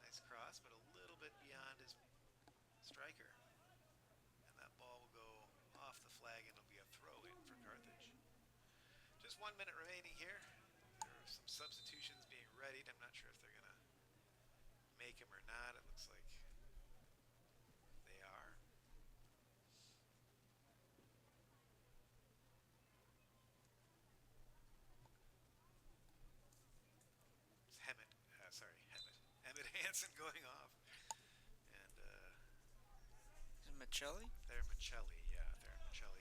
Nice cross, but a little bit beyond his striker. And that ball will go off the flag and it'll be a throw-in for Carthage. Just 1 minute remaining here. There are some substitutions being readied. I'm not sure if they're going to make him or not. It looks like they are. It's Emmett Hansen going off. And Is it Michelli? Theron Michelli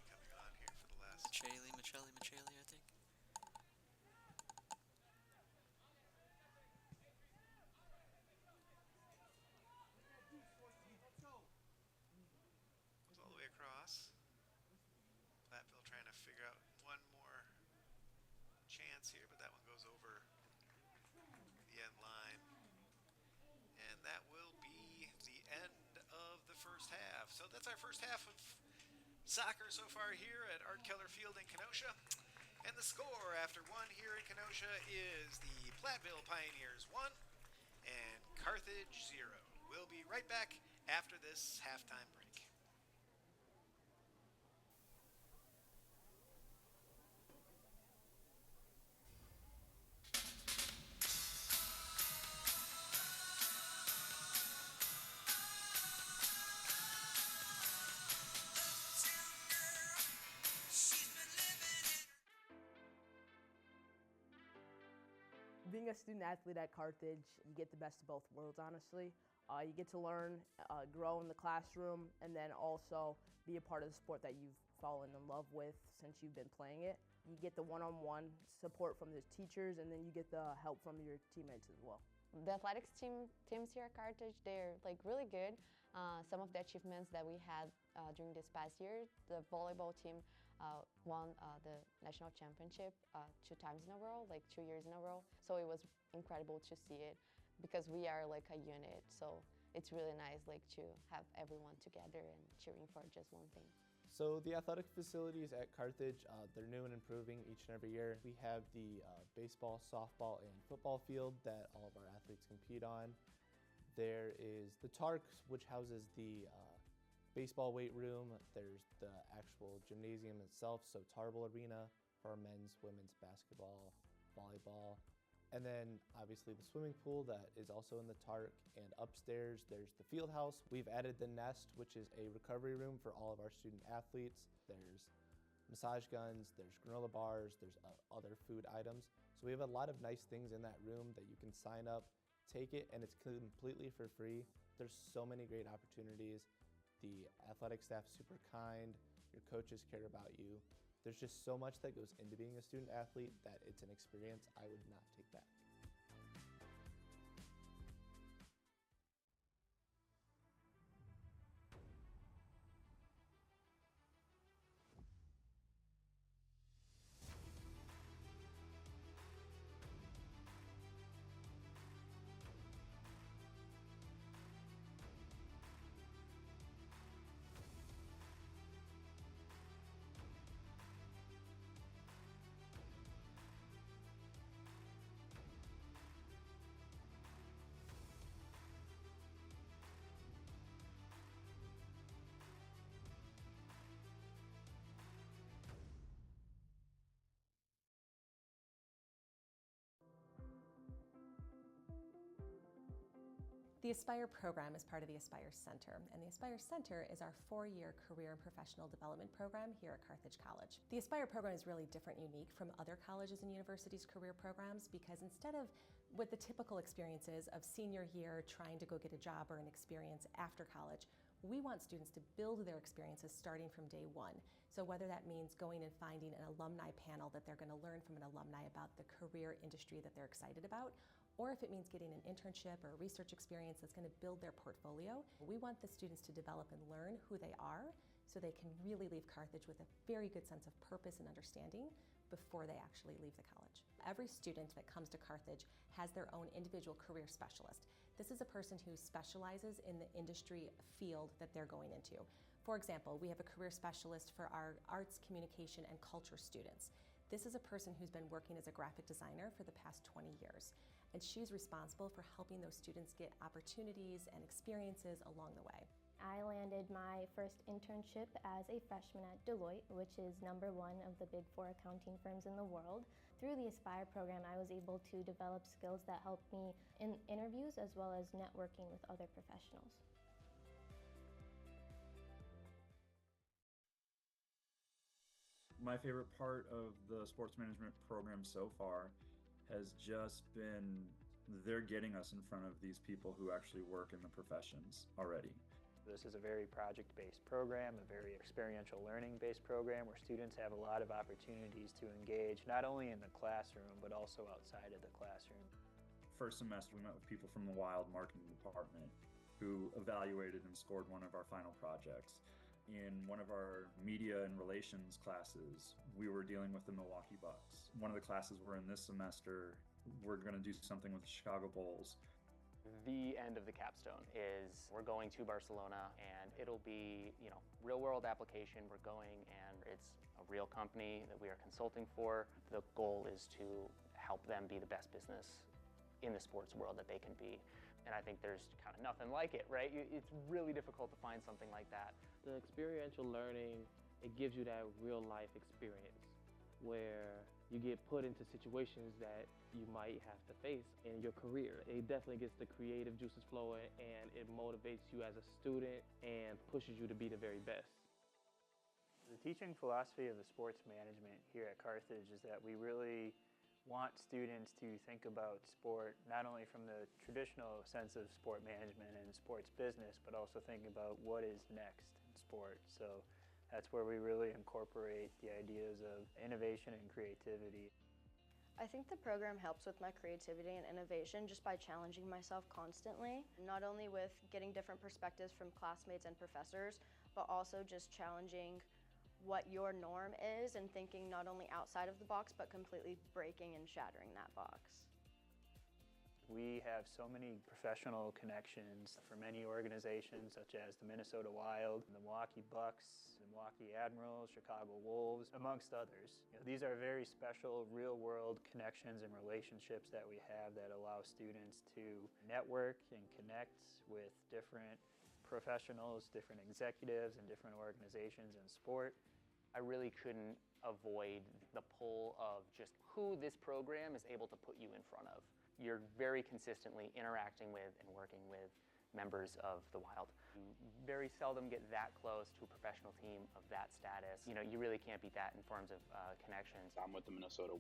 coming on here for the last. Michelli, I think. Goes all the way across. Platteville trying to figure out one more chance here, but that one goes over the end line. And that will be the end of the first half. So that's our first half of soccer so far here at Art Keller Field in Kenosha. And the score after one here in Kenosha is the Platteville Pioneers 1 and Carthage 0. We'll be right back after this halftime break. Being a student athlete at Carthage, you get the best of both worlds, honestly. You get to learn, grow in the classroom, and then also be a part of the sport that you've fallen in love with since you've been playing it. You get the one-on-one support from the teachers, and then you get the help from your teammates as well. The athletics teams here at Carthage, they're like really good. Some of the achievements that we had during this past year, the volleyball team won the national championship 2 times in a row, like 2 years in a row. So it was incredible to see it because we are like a unit. So it's really nice like to have everyone together and cheering for just one thing. So the athletic facilities at Carthage, they're new and improving each and every year. We have the baseball, softball, and football field that all of our athletes compete on. There is the Tark, which houses the baseball weight room. There's the actual gymnasium itself, so Tarbell Arena for our men's, women's basketball, volleyball. And then obviously the swimming pool that is also in the Tark, and upstairs there's the field house. We've added the Nest, which is a recovery room for all of our student athletes. There's massage guns, there's granola bars, there's other food items. So we have a lot of nice things in that room that you can sign up, take it, and it's completely for free. There's so many great opportunities. The athletic staff's super kind, your coaches care about you. There's just so much that goes into being a student athlete that it's an experience I would not take back. The Aspire program is part of the Aspire Center, and the Aspire Center is our 4-year career and professional development program here at Carthage College. The Aspire program is really different and unique from other colleges and universities' career programs because instead of what the typical experiences of senior year trying to go get a job or an experience after college, we want students to build their experiences starting from day one. So whether that means going and finding an alumni panel that they're going to learn from an alumni about the career industry that they're excited about, or if it means getting an internship or a research experience that's going to build their portfolio, we want the students to develop and learn who they are so they can really leave Carthage with a very good sense of purpose and understanding before they actually leave the college. Every student that comes to Carthage has their own individual career specialist. This is a person who specializes in the industry field that they're going into. For example, we have a career specialist for our arts, communication, and culture students. This is a person who's been working as a graphic designer for the past 20 years. And she's responsible for helping those students get opportunities and experiences along the way. I landed my first internship as a freshman at Deloitte, which is #1 of the Big 4 accounting firms in the world. Through the Aspire program, I was able to develop skills that helped me in interviews as well as networking with other professionals. My favorite part of the sports management program so far has just been they're getting us in front of these people who actually work in the professions already. This is a very project-based program, a very experiential learning-based program where students have a lot of opportunities to engage not only in the classroom but also outside of the classroom. First semester we met with people from the Wild marketing department who evaluated and scored one of our final projects. In one of our media and relations classes, we were dealing with the Milwaukee Bucks. One of the classes we're in this semester, we're going to do something with the Chicago Bulls. The end of the capstone is we're going to Barcelona, and it'll be, real world application. We're going, and it's a real company that we are consulting for. The goal is to help them be the best business in the sports world that they can be. And I think there's kind of nothing like it, right? It's really difficult to find something like that. The experiential learning, it gives you that real life experience where you get put into situations that you might have to face in your career. It definitely gets the creative juices flowing, and it motivates you as a student and pushes you to be the very best. The teaching philosophy of the sports management here at Carthage is that we really want students to think about sport not only from the traditional sense of sport management and sports business, but also think about what is next in sport. So that's where we really incorporate the ideas of innovation and creativity. I think the program helps with my creativity and innovation just by challenging myself constantly, not only with getting different perspectives from classmates and professors, but also just challenging what your norm is and thinking not only outside of the box, but completely breaking and shattering that box. We have so many professional connections for many organizations such as the Minnesota Wild, the Milwaukee Bucks, the Milwaukee Admirals, Chicago Wolves, amongst others. These are very special real-world connections and relationships that we have that allow students to network and connect with different professionals, different executives, and different organizations in sport. I really couldn't avoid the pull of just who this program is able to put you in front of. You're very consistently interacting with and working with members of the Wild. You very seldom get that close to a professional team of that status. You really can't beat that in terms of connections. I'm with the Minnesota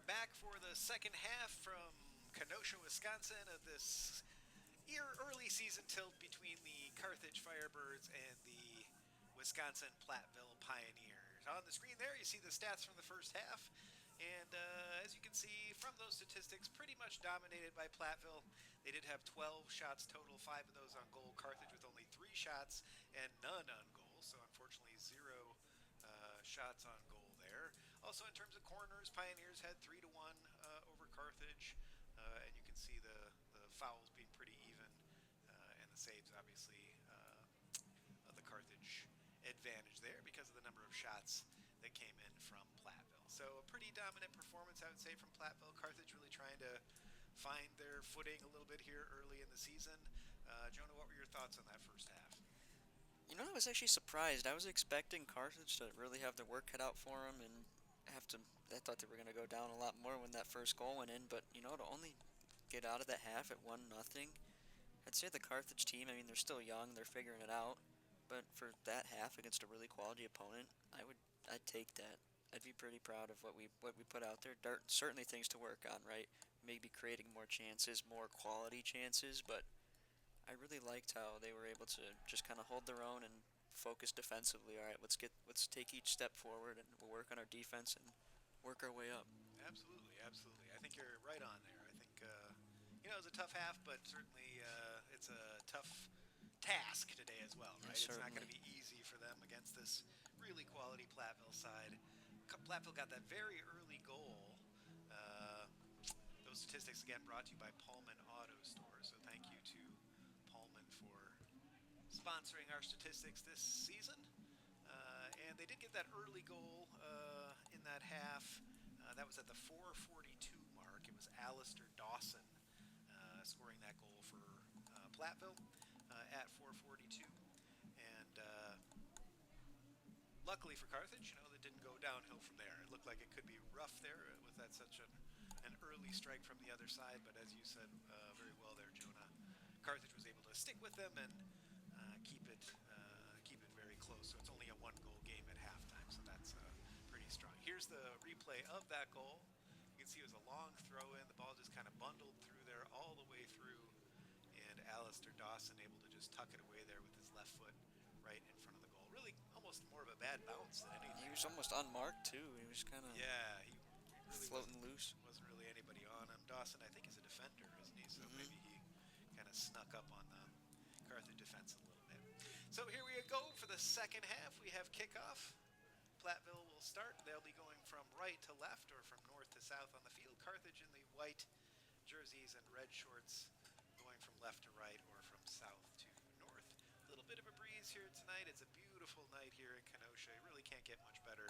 back for the second half from Kenosha, Wisconsin of this early season tilt between the Carthage Firebirds and the Wisconsin Platteville Pioneers. On the screen there, you see the stats from the first half. And as you can see from those statistics, pretty much dominated by Platteville. They did have 12 shots total, 5 of those on goal. Carthage with only 3 shots and none on goal. So unfortunately, 0 shots on goal there. Also, in terms of corners, Pioneers had 3-1 over Carthage, and you can see the fouls being pretty even, and the saves, obviously, the Carthage advantage there because of the number of shots that came in from Platteville. So a pretty dominant performance, I would say, from Platteville. Carthage really trying to find their footing a little bit here early in the season. Jonah, what were your thoughts on that first half? You know, I was actually surprised. I was expecting Carthage to really have their work cut out for them and have to. I thought they were going to go down a lot more when that first goal went in, but you know, to only get out of that half at 1-0, I'd say the Carthage team. I mean, they're still young, they're figuring it out, but for that half against a really quality opponent, I'd take that. I'd be pretty proud of what we put out there. Certainly things to work on, right? Maybe creating more chances, more quality chances, but I really liked how they were able to just kind of hold their own and focus defensively. All right, let's take each step forward and we'll work on our defense and work our way up. Absolutely, absolutely. I think you're right on there. I think it was a tough half, but certainly it's a tough task today as well, right? Yeah, it's not going to certainly. be easy for them against this really quality Platteville side. Platteville got that very early goal. Those statistics again brought to you by Pullman Auto Store. So thank you to Pullman for sponsoring our statistics this season. And they did get that early goal in that half. That was at the 4:42 mark. It was Alistair Dawson scoring that goal for Platteville at 4:42. And luckily for Carthage, that didn't go downhill from there. It looked like it could be rough there with that such an early strike from the other side. But as you said very well there, Jonah, Carthage was able to stick with them and keep it very close. So it's only a 1-goal game at halftime. So that's pretty strong. Here's the replay of that goal. You can see it was a long throw in. The ball just kind of bundled through there all the way through, and Alistair Dawson able to just tuck it away there with his left foot right in front of the goal. Really, almost more of a bad bounce than anything. He was almost unmarked too. He was kind of he really floating loose. Wasn't really anybody on him. Dawson, I think, is a defender, isn't he? So maybe he kind of snuck up on the Carthage defense a little bit. So here we go for the second half. We have kickoff. Platteville will start. They'll be going from right to left or from north to south on the field. Carthage in the white jerseys and red shorts going from left to right or from south to north. A little bit of a breeze here tonight. It's a beautiful night here in Kenosha. You really can't get much better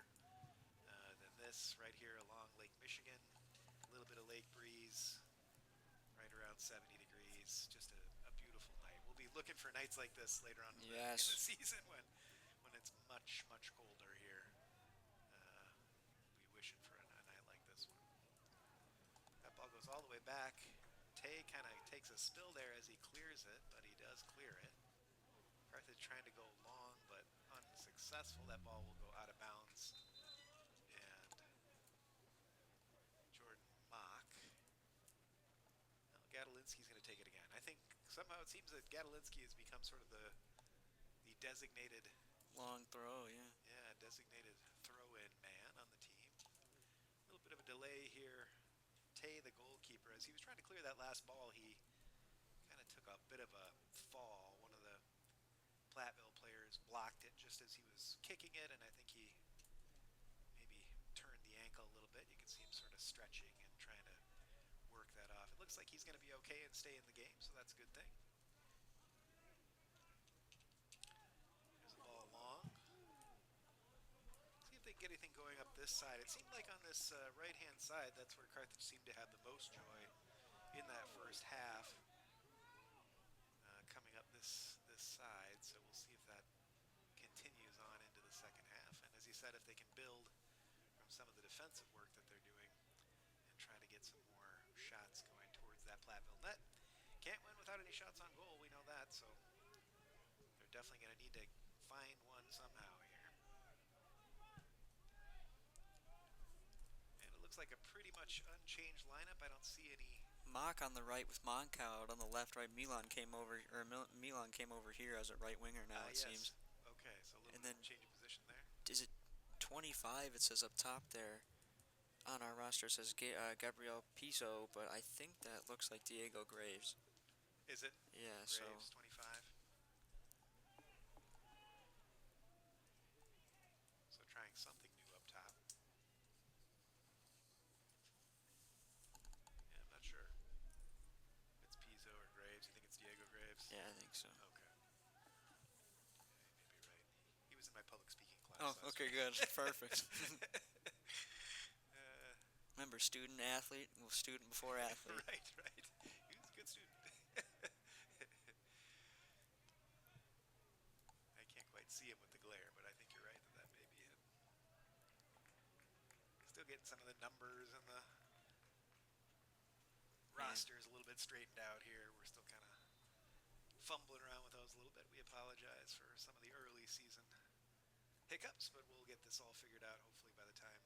than this right here along Lake Michigan. A little bit of lake breeze, right around 70 degrees. Just a beautiful night. We'll be looking for nights like this later on in the season when it's much, much colder here. We'll be wishing for a night like this one. That ball goes all the way back. Tay kind of takes a spill there as he clears it, but he does clear it. Carthage trying to go long, but unsuccessful. That ball will go out of bounds. And Jordan Mock. Now Gadolinsky's going to take it again. I think somehow it seems that Gadolinsky has become sort of the designated long throw, designated throw-in man on the team. A little bit of a delay here. Tay, the goalkeeper, as he was trying to clear that last ball, he kind of took a bit of a fall. One of the Platteville players blocked it just as he was kicking it, and I think he maybe turned the ankle a little bit. You can see him sort of stretching and trying to work that off. It looks like he's going to be okay and stay in the game, so that's a good thing. Here's the ball long. See if they can get anything going up this side. It seemed like on this right-hand side, that's where Carthage seemed to have the most joy in that first half. Coming up this side, so we'll see if that continues on into the second half. And as you said, if they can build from some of the defensive work that they're doing and try to get some more shots going towards that Platteville net. Can't win without any shots on goal, we know that, so they're definitely going to need to find one somehow here. And it looks like like a pretty much unchanged lineup. I don't see any. Mock on the right with Monkow out on the left. Right, Milan came over here as a right winger now. It Yes. seems. Okay, so a little And bit then change of position there. is it 25? It says up top there. On our roster it says Gabriel Piso, but I think that looks like Diego Graves. Is it? Yeah. Graves, 25. So trying something new up top. Yeah, I'm not sure. If it's Pizzo or Graves. You think it's Diego Graves? Yeah, I think so. Okay. Yeah, you may be right. He was in my public speaking class. Oh, last okay, week. good, perfect. Remember, student athlete, well, student before athlete. Right. He was a good student. I can't quite see him with the glare, but I think you're right that may be it. Still getting some of the numbers and the rosters a little bit straightened out here. We're still kind of fumbling around with those a little bit. We apologize for some of the early season hiccups, but we'll get this all figured out hopefully by the time.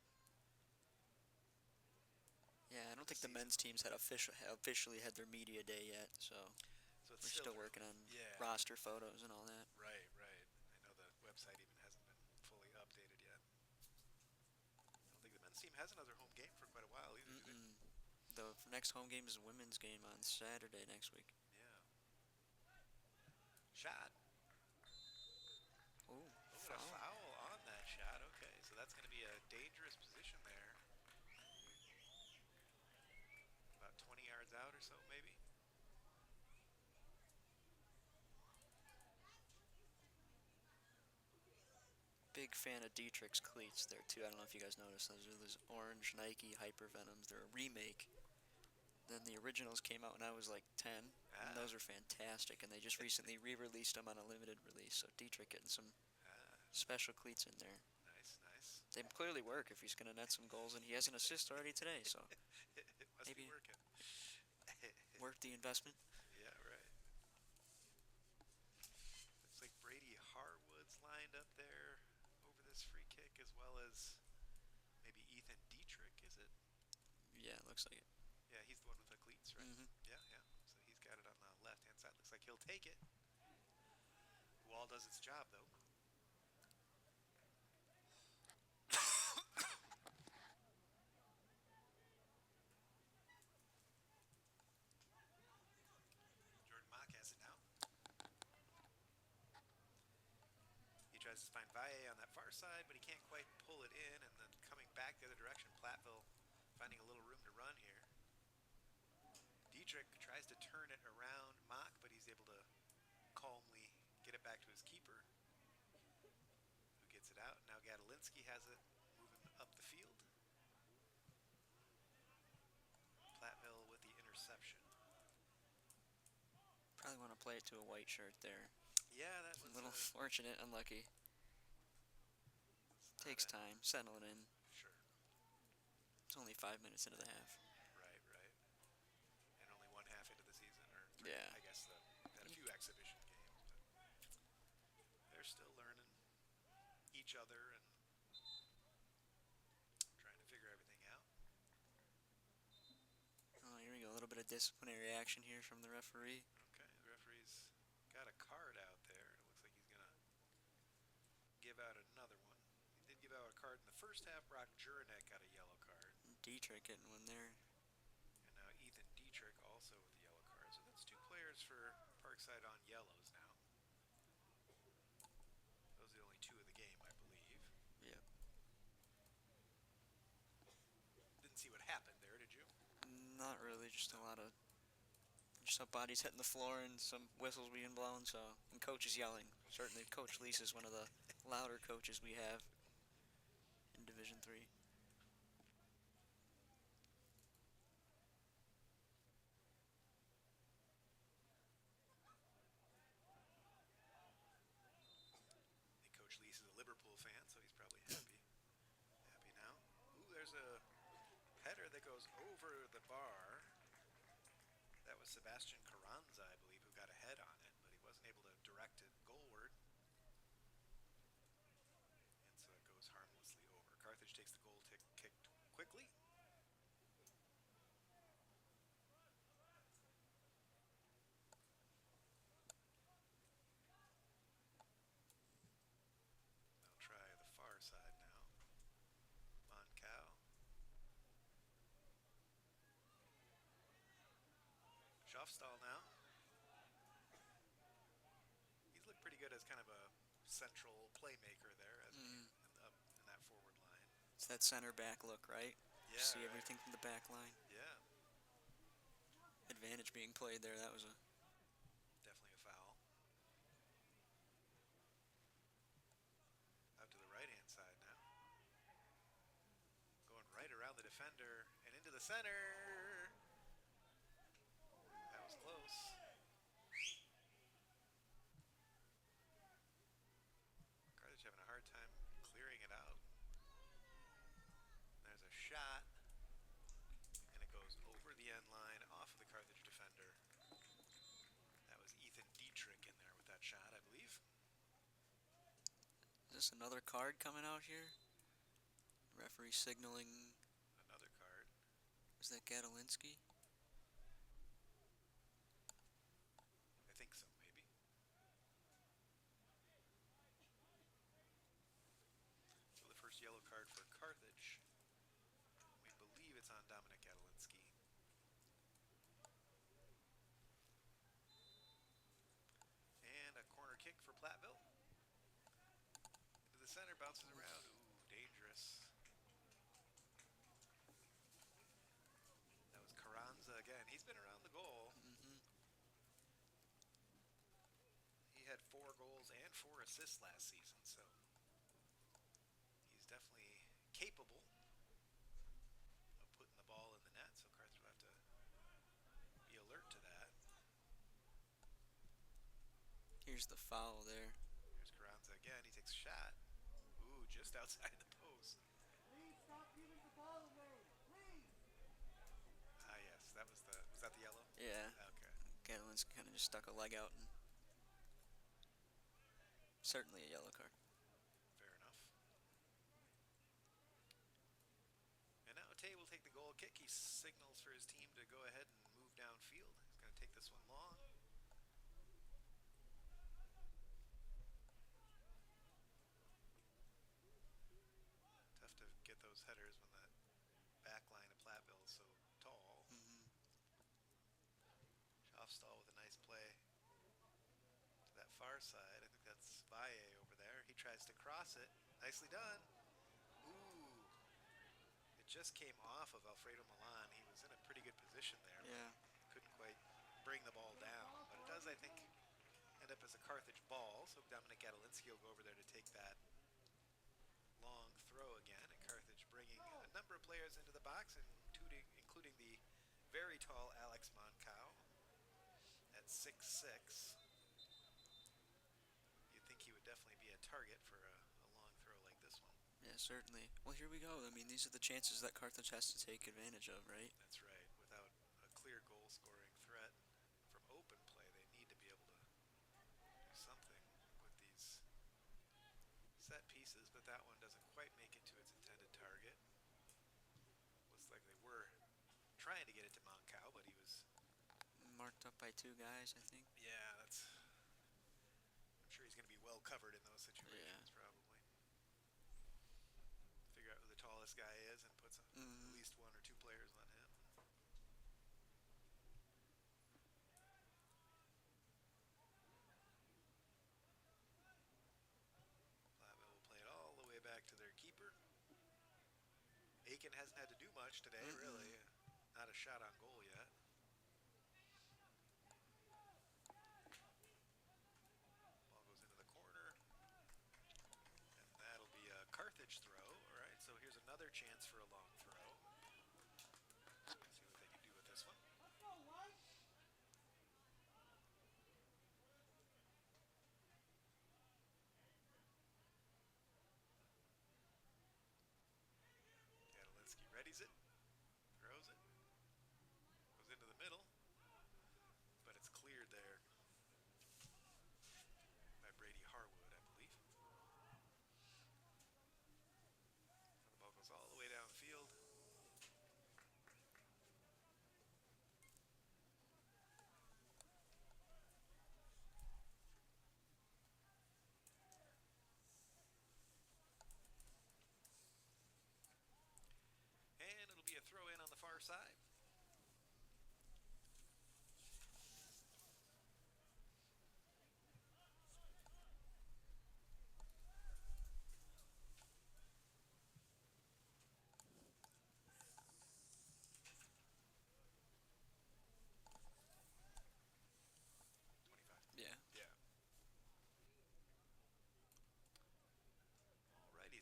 Yeah, I don't think the men's teams had officially had their media day yet, so it's we're still working on yeah. roster photos and all that. Right. I know the website even hasn't been fully updated yet. I don't think the men's team has another home game for quite a while either. Do they? The next home game is a women's game on Saturday next week. Yeah. Shot. Oh, a foul on that shot. Okay, so that's going to be a dangerous position there. About 20 yards out or so, maybe. Big fan of Dietrich's cleats there too. I don't know if you guys noticed those are those orange Nike Hypervenoms. They're a remake. Then the originals came out when I was like 10, and those are fantastic. And they just recently re-released them on a limited release. So Dietrich getting some special cleats in there. Nice. They clearly work if he's going to net some goals, and he has an assist already today. So it must maybe be working. Worth the investment. Yeah, right. Looks like Brady Harwood's lined up there over this free kick, as well as maybe Ethan Dietrich, is it? Yeah, it looks like it. Yeah, he's the one with the cleats, right? Mm-hmm. Yeah. So he's got it on the left-hand side. Looks like he'll take it. Wall does its job, though. Jordan Mock has it now. He tries to find Valle on that far side, but he can't quite pull it in, and then coming back the other direction, Platteville finding a little room to run here. Dietrich tries to turn it around Mock, but he's able to calmly get it back to his keeper, who gets it out. Now Gadolinsky has it moving up the field. Platteville with the interception. Probably want to play it to a white shirt there. Yeah, that was a little fortunate, unlucky. Takes time, settle it in. Sure. It's only 5 minutes into the half. Right. And only one half into the season, or yeah. I guess had a few exhibition games, but they're still learning each other and trying to figure everything out. Oh, here we go. A little bit of disciplinary action here from the referee. Okay, the referee's got a card out there. It looks like he's going to give out another one. He did give out a card in the first half. Brock Juranek got a yellow card. Dietrich getting one there. And now Ethan Dietrich also with the yellow card. So that's 2 players for Parkside on yellows now. Those are the only 2 of the game, I believe. Yep. Didn't see what happened there, did you? Not really, just some bodies hitting the floor and some whistles being blown, and coaches yelling. Certainly Coach Lease is one of the louder coaches we have in Division 3. Coach Lease is a Liverpool fan, so he's probably happy now. Ooh, there's a header that goes over the bar. That was Sebastian Carranza, I believe, who got a head on it, but he wasn't able to direct it goalward. And so it goes harmlessly over. Carthage takes the goal kick quickly. good as kind of a central playmaker there as up in that forward line. It's that center back look, right? Yeah, See right. everything from the back line. Yeah, Advantage being played there. That was a definitely a foul. Out to the right-hand side now. Going right around the defender and into the center. That was close. Carthage having a hard time clearing it out. There's a shot, and it goes over the end line, off of the Carthage defender. That was Ethan Dietrich in there with that shot, I believe. Is this another card coming out here? Referee signaling. Another card. Is that Gadolinsky? I think so, maybe. So the first yellow card for Carthage. We believe it's on Dominic Gadolinsky. And a corner kick for Platteville. Into the center, bounces around. Ooh, dangerous. That was Carranza again. He's been around the goal. He had 4 goals and 4 assists last season, so he's definitely capable of putting the ball in the net, so Carthage will have to be alert to that. Here's the foul there. Here's Carranza again. He takes a shot. Ooh, just outside the post. Please stop giving the ball away. Please. Ah, yes. Was that the yellow? Yeah. Okay. Gadolinsky kind of just stuck a leg out and certainly a yellow card. Fair enough. And now Tay will take the goal kick. He signals for his team to go ahead and move downfield. He's going to take this one long. Tough to get those headers when that back line of Platteville is so tall. Schaafstall with a nice play to that far side. I think that's Valle over there. He tries to cross it. Nicely done. Ooh. It just came off of Alfredo Milan. He was in a pretty good position there. Yeah. Couldn't quite bring the ball down. But it does, I think, end up as a Carthage ball. So Dominic Gadolinsky will go over there to take that long throw again. And Carthage bringing a number of players into the box, including the very tall Alex Moncau at 6'6". You'd think he would definitely be a target for a long throw like this one. Yeah, certainly. Well, here we go. I mean, these are the chances that Carthage has to take advantage of, right? That's right. Without a clear goal-scoring threat from open play, they need to be able to do something with these set pieces, but that one doesn't quite make it to its intended target. Looks like they were trying to get it to Moncau, but he was marked up by 2 guys, I think. Yeah, that's. I'm sure he's going to be well covered in those situations, probably. Figure out who the tallest guy is and puts at least 1 or 2 players on him. Platteville will play it all the way back to their keeper. Aiken hasn't had to do much today, really. Not a shot on goal yet. Ball goes into the corner. And that'll be a Carthage throw. All right, so here's another chance for a long throw. See what they can do with this one. Gadolinsky readies it, throws it, goes into the middle, but it's cleared there by Brady Harwood, I believe. And the ball goes all the way downfield. And it'll be a throw in on the far side.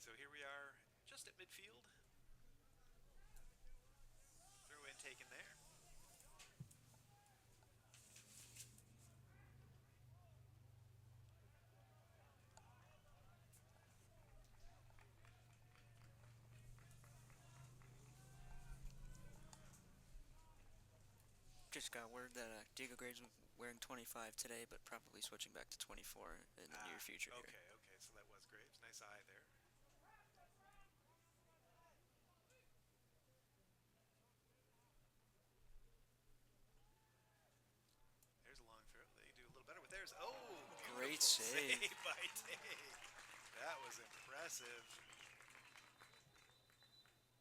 So here we are, just at midfield. Throw in taken there. Just got word that Diego Graves was wearing 25 today, but probably switching back to 24 in the near future Okay, here. okay, so that was Graves. Nice eye there. There's a long throw. They do a little better with theirs. Oh, Great beautiful save. by Tay. That was impressive.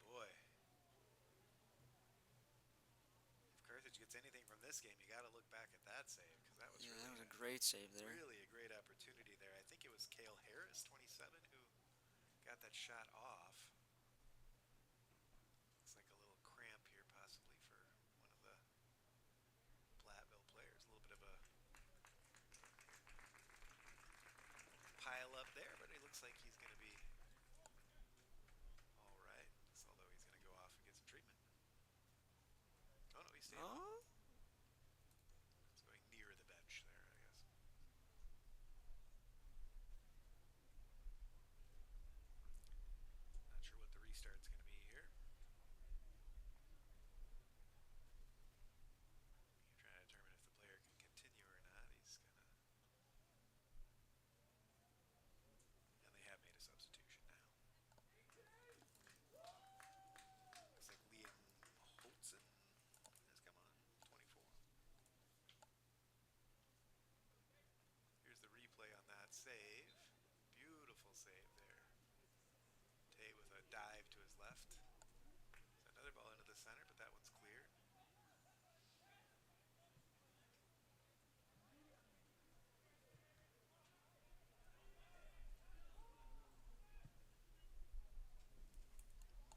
Boy. If Carthage gets anything from this game, you got to look back at that save, because that was That was a great save there. really a great opportunity there. I think it was Cale Harris, 27, who got that shot off. Looks like a little cramp here possibly for one of the Platteville players. A little bit of a pile up there, but it looks like he's going to be all right. Although he's going to go off and get some treatment. Oh no, he's staying on. He's going near the bench there, I guess. Not sure what the restart's going to be here. You're trying to determine if the player can continue or not. He's going to... And they have made a substitution now. Looks like Liam Holtzen has come on, 24. Here's the replay on that save. Beautiful save there. Tay with a dive to his left. Another ball into the center, but that one's cleared.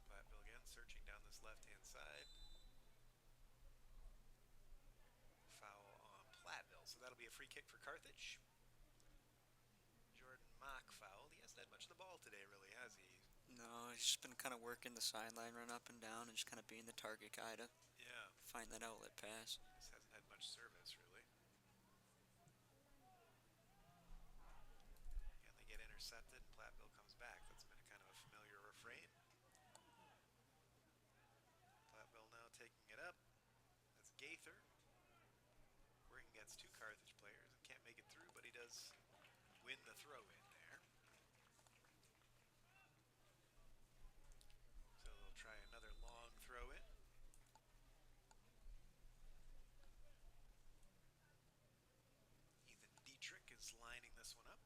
Platteville again, searching down this left-hand side. Foul on Platteville, so that'll be a free kick for Carthage. Jordan Mock fouled. He hasn't had much of the ball today, really, has he? No, he's just been kind of working the sideline, run up and down, and just kind of being the target guy to find that outlet pass. Just hasn't had much service, really. And they get intercepted, and Platteville comes back. That's been a kind of a familiar refrain. Platteville now taking it up. That's Gaither. Working against two Carthage players. Can't make it through, but he does win the throw in there. So they'll try another long throw in. Ethan Dietrich is lining this one up.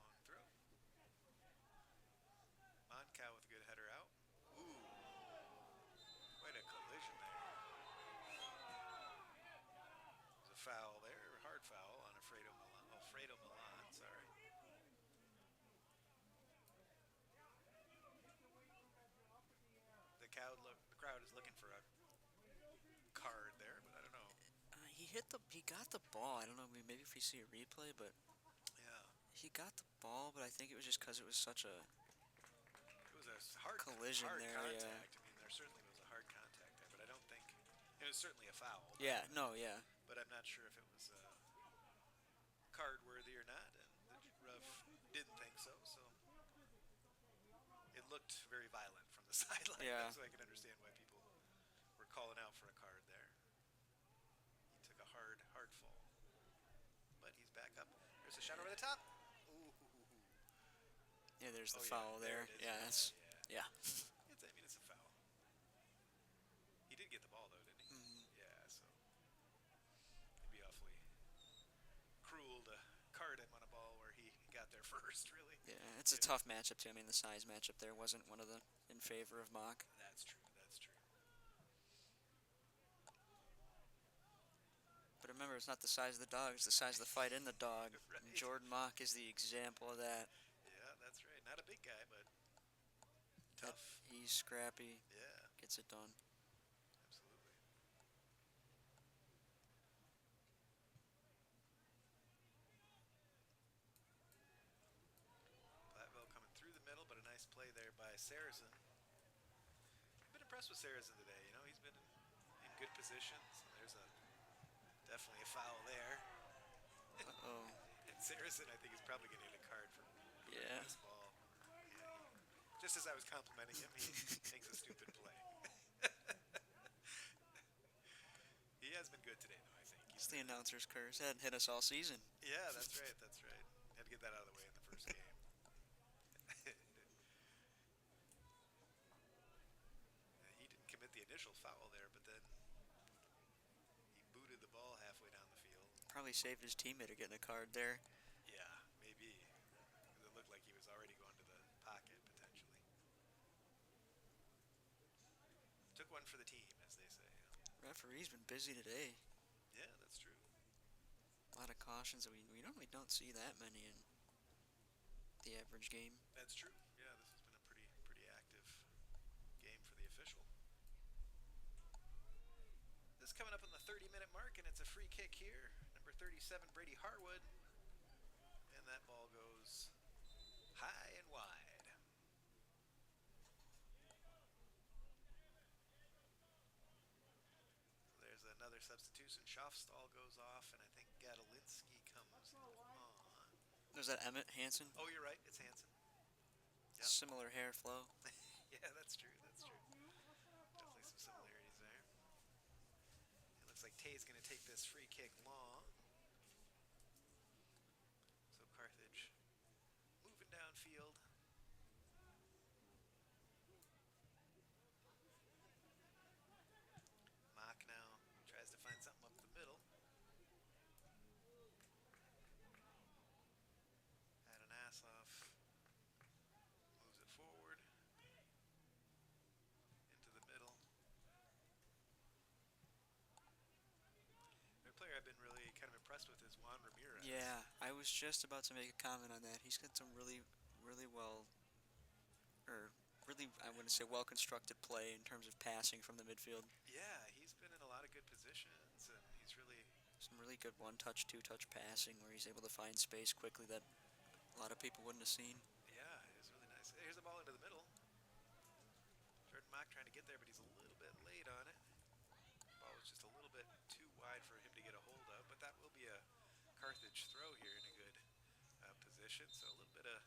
Long throw. Moncow with a good header out. Ooh. Quite a collision there. There's a foul there, a hard foul on Alfredo Milan, sorry. The crowd is looking for a card there, but I don't know. He got the ball. I don't know, maybe if we see a replay, but yeah, he got the ball, but I think it was just because it was such a it was a hard collision hard there. contact. Yeah. I mean, there certainly was a hard contact there, but I don't think it was certainly a foul. Yeah. No. Yeah. But I'm not sure if it was card worthy or not, and the ref didn't think so. So it looked very violent from the sideline. Yeah. So I can understand why people were calling out for a card there. He took a hard fall, but he's back up. There's a shot over the top. Ooh. Yeah. There's the Oh, foul there there. it is. Yeah. That's yeah. I mean, it's a foul. He did get the ball though, didn't he? Yeah. So it'd be awfully cruel to card him on a ball where he got there first, really. Yeah. It's a tough matchup too. I mean, the size matchup there wasn't one of the in favor of Mock. That's true. That's true. But remember, it's not the size of the dog; it's the size of the fight in the dog. Right. And Jordan Mock is the example of that. Yeah, that's right. Not a big guy, but tough. He's scrappy. Yeah. gets it done. Absolutely. Platteville coming through the middle, but a nice play there by Saracen. I've been impressed with Saracen today. You know, he's been in good positions. There's definitely a foul there. Uh-oh. And Saracen, I think, is probably going to get a card for Yeah. this ball. Yeah, just as I was complimenting him, he makes a stupid play. He has been good today, though, I think. It's the announcer's curse. Hadn't hit us all season. Yeah, that's right. That's right. Had to get that out of the way in the first game. He didn't commit the initial foul there, but then he booted the ball halfway down the field. Probably saved his teammate getting a card there. Yeah, maybe. Because it looked like he was already going to the pocket, potentially. Took one for the team, as they say. Referee's been busy today. Yeah, that's true. A lot of cautions that we normally don't see that many in the average game. That's true. Yeah, this has been a pretty active game for the official. This is coming up on the 30-minute mark, and it's a free kick here. Number 37, Brady Harwood. And that ball goes high and wide. There's another substitution. Schaffstall goes off, and I think Gadolinsky comes on. Was that Emmett Hansen? Oh, you're right. It's Hansen. Yep. Similar hair flow. Yeah, that's true. That's true. Definitely some similarities there. It looks like Tay's going to take this free kick long. So Carthage moving downfield. Mock now tries to find something up the middle. Had an ass off. Moves it forward. Into the middle. Their player I've been really kind of impressed with is Juan Ramirez. Yeah, I was just about to make a comment on that. He's got some really well, or really, I wouldn't say well-constructed play in terms of passing from the midfield. Yeah, he's been in a lot of good positions, and he's really... Some really good one-touch, two-touch passing where he's able to find space quickly that a lot of people wouldn't have seen. Yeah, it was really nice. Here's the ball into the middle. Jordan Mock trying to get there, but he's a little bit late on it. The ball was just a little bit too wide for him to get a hold of, but that will be a Carthage throw here in a good position. So a little bit of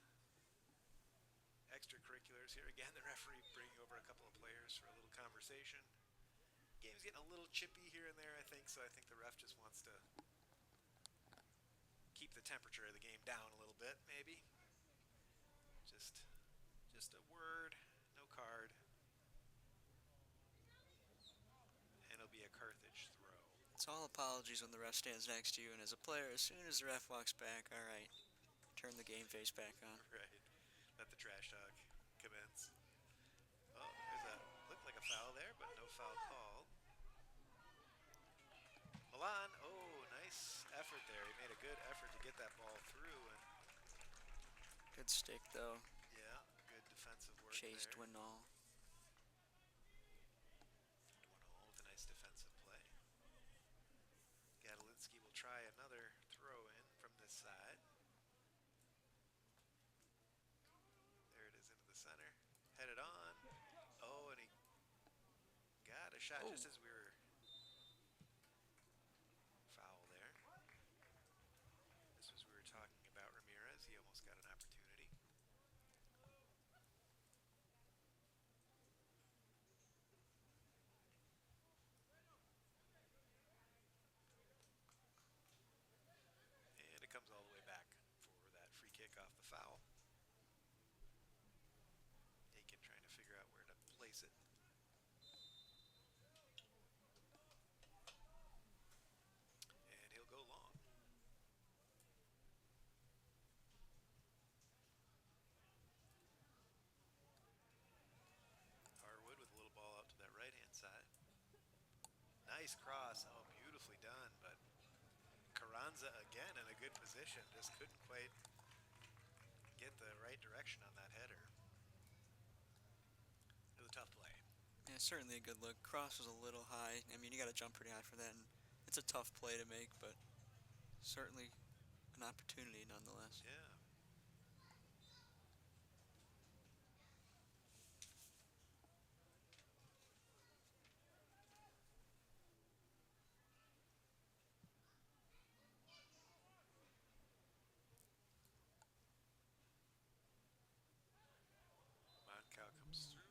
extracurriculars here. Again, the referee bringing over a couple of players for a little conversation. Game's getting a little chippy here and there, I think, so I think the ref just wants to keep the temperature of the game down a little bit, maybe. Just a word, no card. And it'll be a Carthage throw. It's all apologies when the ref stands next to you, and as a player, as soon as the ref walks back, all right, turn the game face back on. Right. Let the trash talk commence. Oh, looked like a foul there, but no foul called. Milan, oh, nice effort there. He made a good effort to get that ball through. And Good stick, though. yeah, good defensive work Chase there. Dwinall. Dwinall with a nice defensive play. Gadolinsky will try another throw in from this side. There it is into the center. Headed on. Oh, and he got a shot just as we were foul there. This was we were talking about Ramirez. He almost got an opportunity. And it comes all the way back for that free kick off the foul. Aiken trying to figure out where to place it. And he'll go long. Harwood with a little ball out to that right-hand side. Nice cross. Oh, beautifully done, but Carranza again in a good position. Just couldn't quite get the right direction on that header. It was a tough play. Yeah, certainly a good look. Cross was a little high. I mean, you got to jump pretty high for that, and it's a tough play to make, but certainly an opportunity nonetheless. Yeah. Moncow comes through.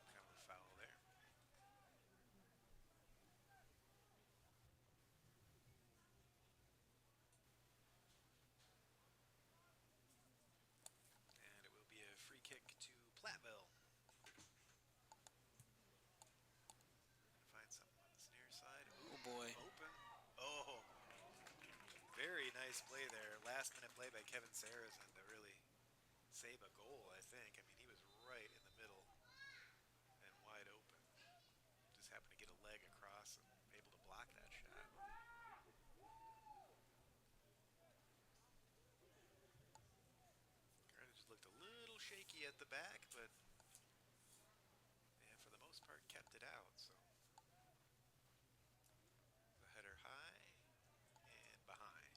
Kind of a foul there. And it will be a free kick to Platteville. Find something on this near side. Ooh, Oh boy. open. Oh, very nice play there. Last minute play by Kevin Saracen to really save a goal, I think. I mean, he was right in the middle and wide open. Just happened to get a leg across and able to block that shot. Carthage looked a little shaky at the back, but yeah, for the most part, kept it out. So the header high and behind.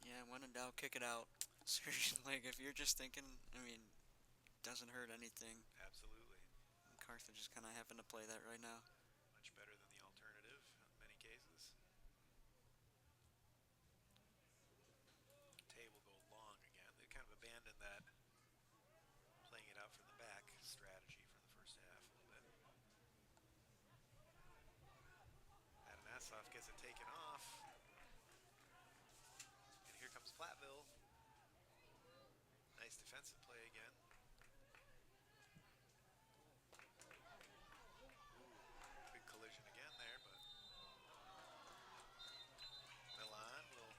Yeah, when in doubt, kick it out. Seriously, like if you're just thinking, I mean, doesn't hurt anything. Absolutely. Carthage is kind of having to play that right now. Much better than the alternative in many cases. Tay will go long again. They kind of abandoned that playing it out from the back strategy from the first half a little bit. Adanasoff gets it taken off. And here comes Platteville. Nice defensive play again. Ooh, big collision again there, but Milan will...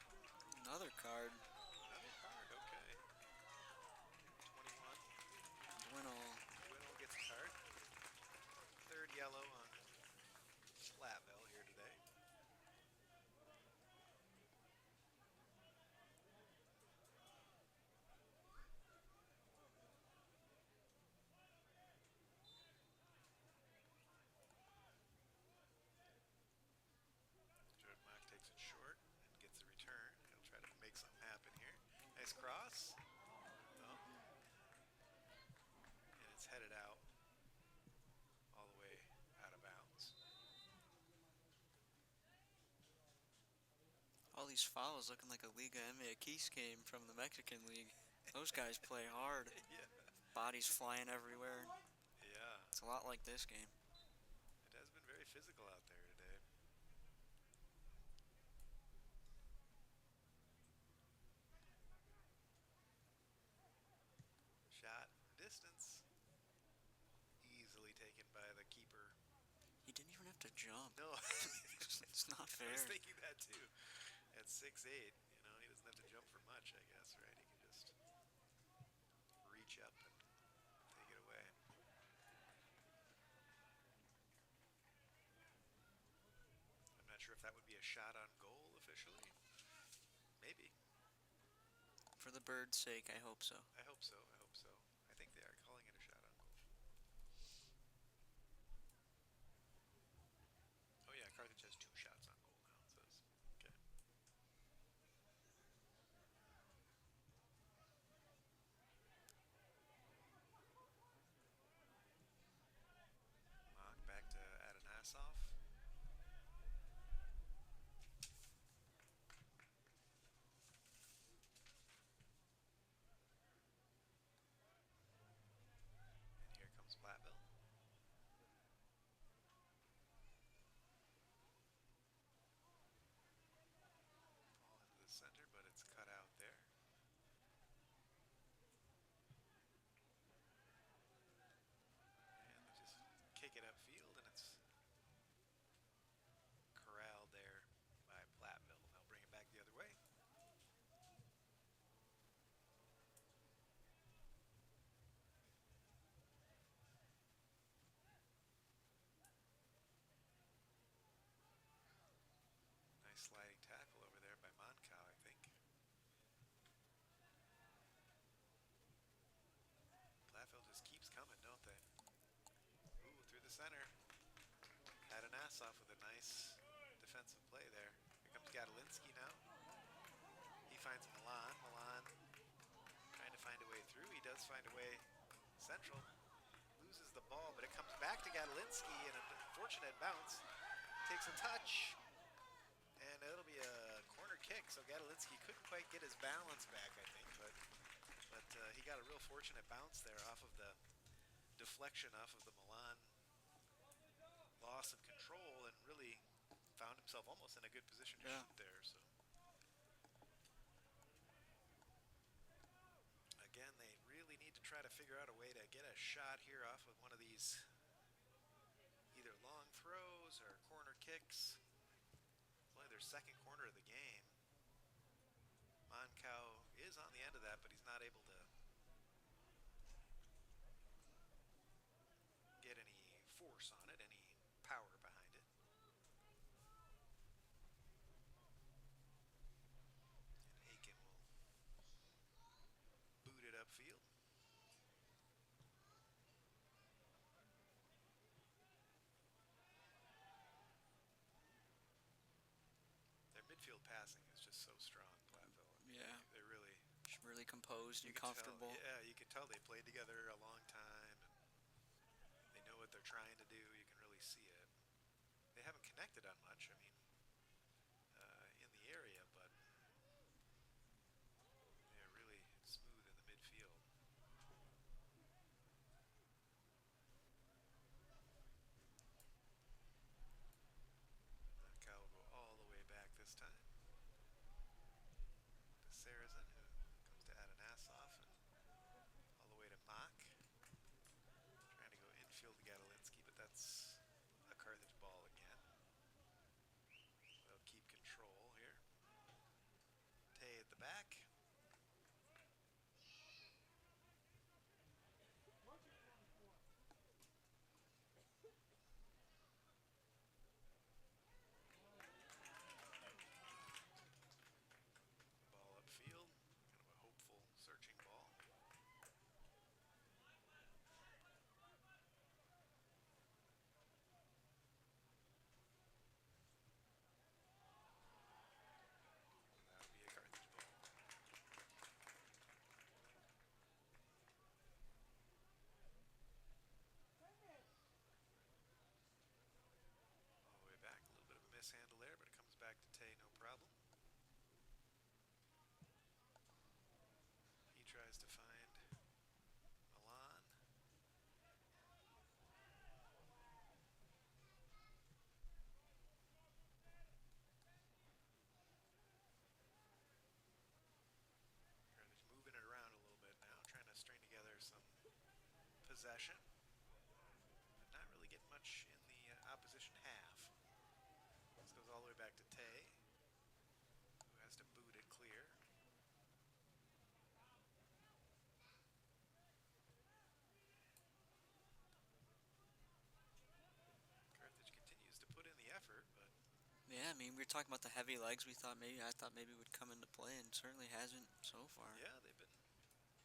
Another card. Another card, okay. 21. Dwinell gets a card. Third yellow on Platteville here today. Jordan Mock takes it short and gets a return. He'll try to make something happen here. Nice cross. Oh. And it's headed out all the way out of bounds. All these fouls looking like a Liga MX game from the Mexican League. Those guys play hard. Yeah. Bodies flying everywhere. Yeah. It's a lot like this game. It has been very physical out there today. Shot distance. Easily taken by the keeper. He didn't even have to jump. No. It's not fair. I was thinking that too. At 6'8", you know, he doesn't have to jump for much, I guess, right? He can just reach up and take it away. I'm not sure if that would be a shot on goal officially. Maybe. For the bird's sake, I hope so. I hope so. I hope so. I think they are calling it a shot on goal. Oh yeah, Carthage has 2 shots on goal now, it says. Okay. Mock back to Adanasoff. And here comes Platteville. Ball into the center, but it's cut out there. And they just kick it upfield, and it's corralled there by Platteville. They'll bring it back the other way. Nice sliding tackle over there by Moncow, I think. center. Had an ass off with a nice defensive play there. Here comes Gadolinsky now. He finds Milan. Milan trying to find a way through. He does find a way central. Loses the ball, but it comes back to Gadolinsky, and an unfortunate bounce. Takes a touch, and it'll be a corner kick. So Gadolinsky couldn't quite get his balance back, I think, but he got a real fortunate bounce there off of the deflection off of the Milan loss of control, and really found himself almost in a good position to shoot there. So again, they really need to try to figure out a way to get a shot here off of one of these either long throws or corner kicks. It's only their second corner of the game. Moncow is on the end of that, but he's not able to get any force on it, any power behind it. And Aiken will boot it upfield. Their midfield passing is just so strong, Platteville. Yeah. They're really composed and comfortable. Yeah, you can tell they played together a long time. And they know what they're trying to do. You can really see it. They haven't connected on much, I mean, in the area, but they're really smooth in the midfield. Moncow will go all the way back this time. To Sarazen, who comes to Adanasov, and all the way to Mock. Trying to go infield to Gadolinsky, but that's a Carthage ball again. They'll keep control here. Tay at the back. Ball upfield. Kind of a hopeful, searching ball. That'll be a Carthage ball. All the way back. A little bit of a mishandle there, but it comes back to Tay, no problem. He tries to find Milan. Carthage moving it around a little bit now, trying to string together some possession, but not really getting much in the opposition half. This goes all the way back to Tay, who has to boot it clear. Carthage continues to put in the effort, but Yeah, I mean, we were talking about the heavy legs. I thought maybe would come into play, and certainly hasn't so far. yeah, they've been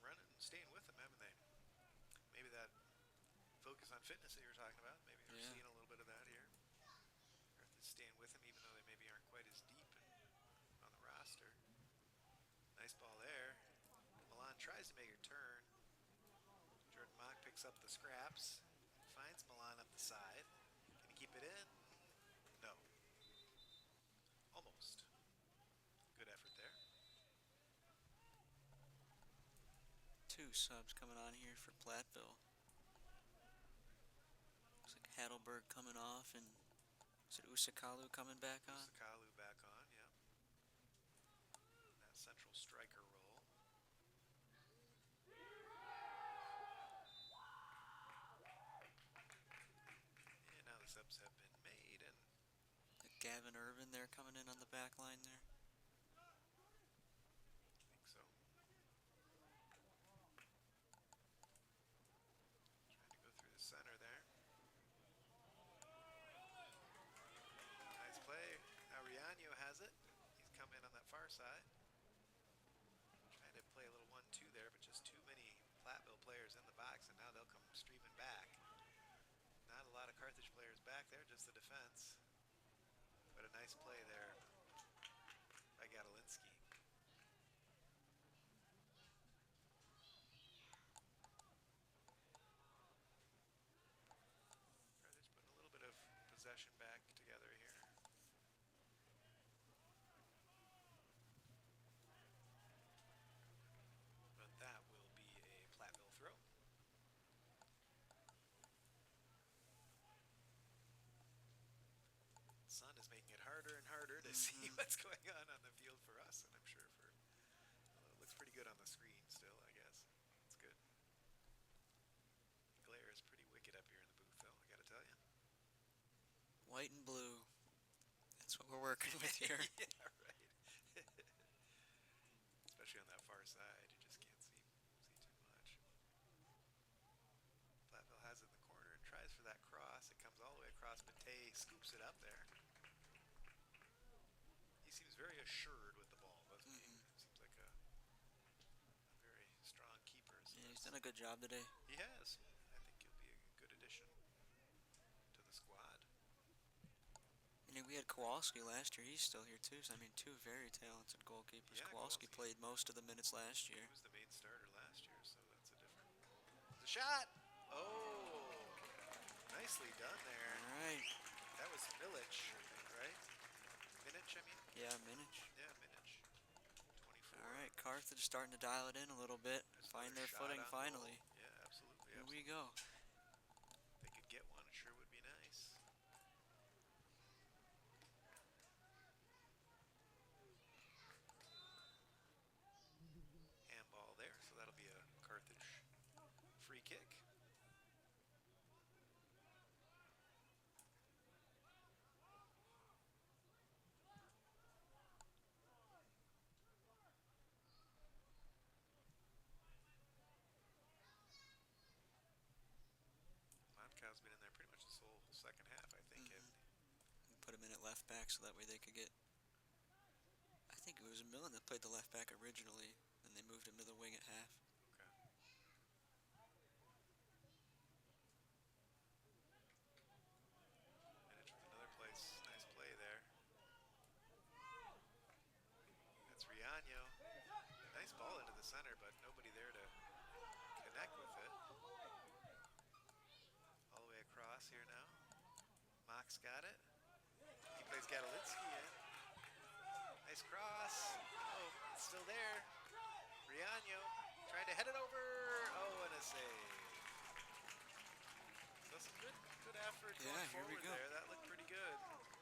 running and staying with them, haven't they? Maybe that focus on fitness that you were talking about, maybe we're seeing a little bit of that here. Carthage staying with them, even though they maybe aren't quite as deep on the roster. Nice ball there. Milan tries to make her turn. Jordan Mock picks up the scraps, finds Milan up the side. Can he keep it in? No. Almost. Good effort there. Two subs coming on here for Platteville. Looks like Hadelberg coming off, and is it Usakalu coming back on? Usakalu back on, yeah. That central striker role. And now the subs have been made, and Gavin Irvin there coming in on the back line there. I think so. Trying to go through the center there. Nice play. Now Riano has it. He's come in on that far side. Trying to play a little 1-2 there, but just too many Platteville players in the box, and now they'll come streaming back. Not a lot of Carthage There's the defense. But a nice play there by Gadolinsky. Carthage putting a little bit of possession back together here. But that will be a Platteville throw. Sun is making it harder and harder to see what's going on the field for us, and I'm sure for it looks pretty good on the screen still, I guess. It's good. The glare is pretty wicked up here in the booth, though, I gotta tell you. White and blue. That's what we're working with here. Yeah, right. Especially on that far side, you just can't see too much. Platteville has it in the corner and tries for that cross. It comes all the way across, but Tay scoops it up there. He seems very assured with the ball, doesn't he? Seems like a very strong keeper. So Yeah, he's done a good job today. He has. I think he'll be a good addition to the squad. And we had Kowalski last year. He's still here too. So, I mean, two very talented goalkeepers. Yeah, Kowalski played most of the minutes last year. He was the main starter last year, so that's a different. The shot! Oh! Nicely done there. All right. That was Milich, I think, right? Minich, I mean? Yeah, Minich. Yeah, Minich. 24. All right, Carthage starting to dial it in a little bit. Find their footing finally. Goal. Yeah, absolutely. Here we go. If they could get one, it sure would be nice. Handball there, so that'll be a Carthage free kick. Montcal's been in there pretty much this whole second half, I think. Put him in at left back so that way they could get. I think it was Millen that played the left back originally, and they moved him to the wing at half. Minich with another place. Nice play there. That's Riano. Nice ball into the center, but nobody there to connect with it. All the way across here now. Mock's got it. He plays Gadolinsky in. Nice cross. Oh, it's still there. Riano trying to head it over. Oh, and a save. So some good effort going here we forward go. there. That looked pretty good.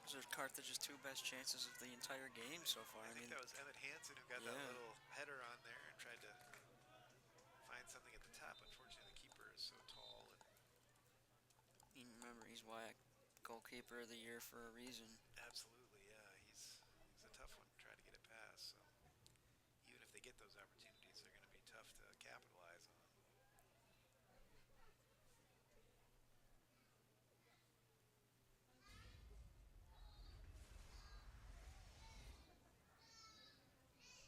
Those are Carthage's two best chances of the entire game so far. I think that was Emmett Hansen who got that little header on there and tried to find something at the top. Unfortunately, the keeper is so tall. And remember, he's WAC goalkeeper of the year for a reason. Absolutely, yeah. He's a tough one to try to get it past. So even if they get those opportunities, they're going to be tough to capitalize on.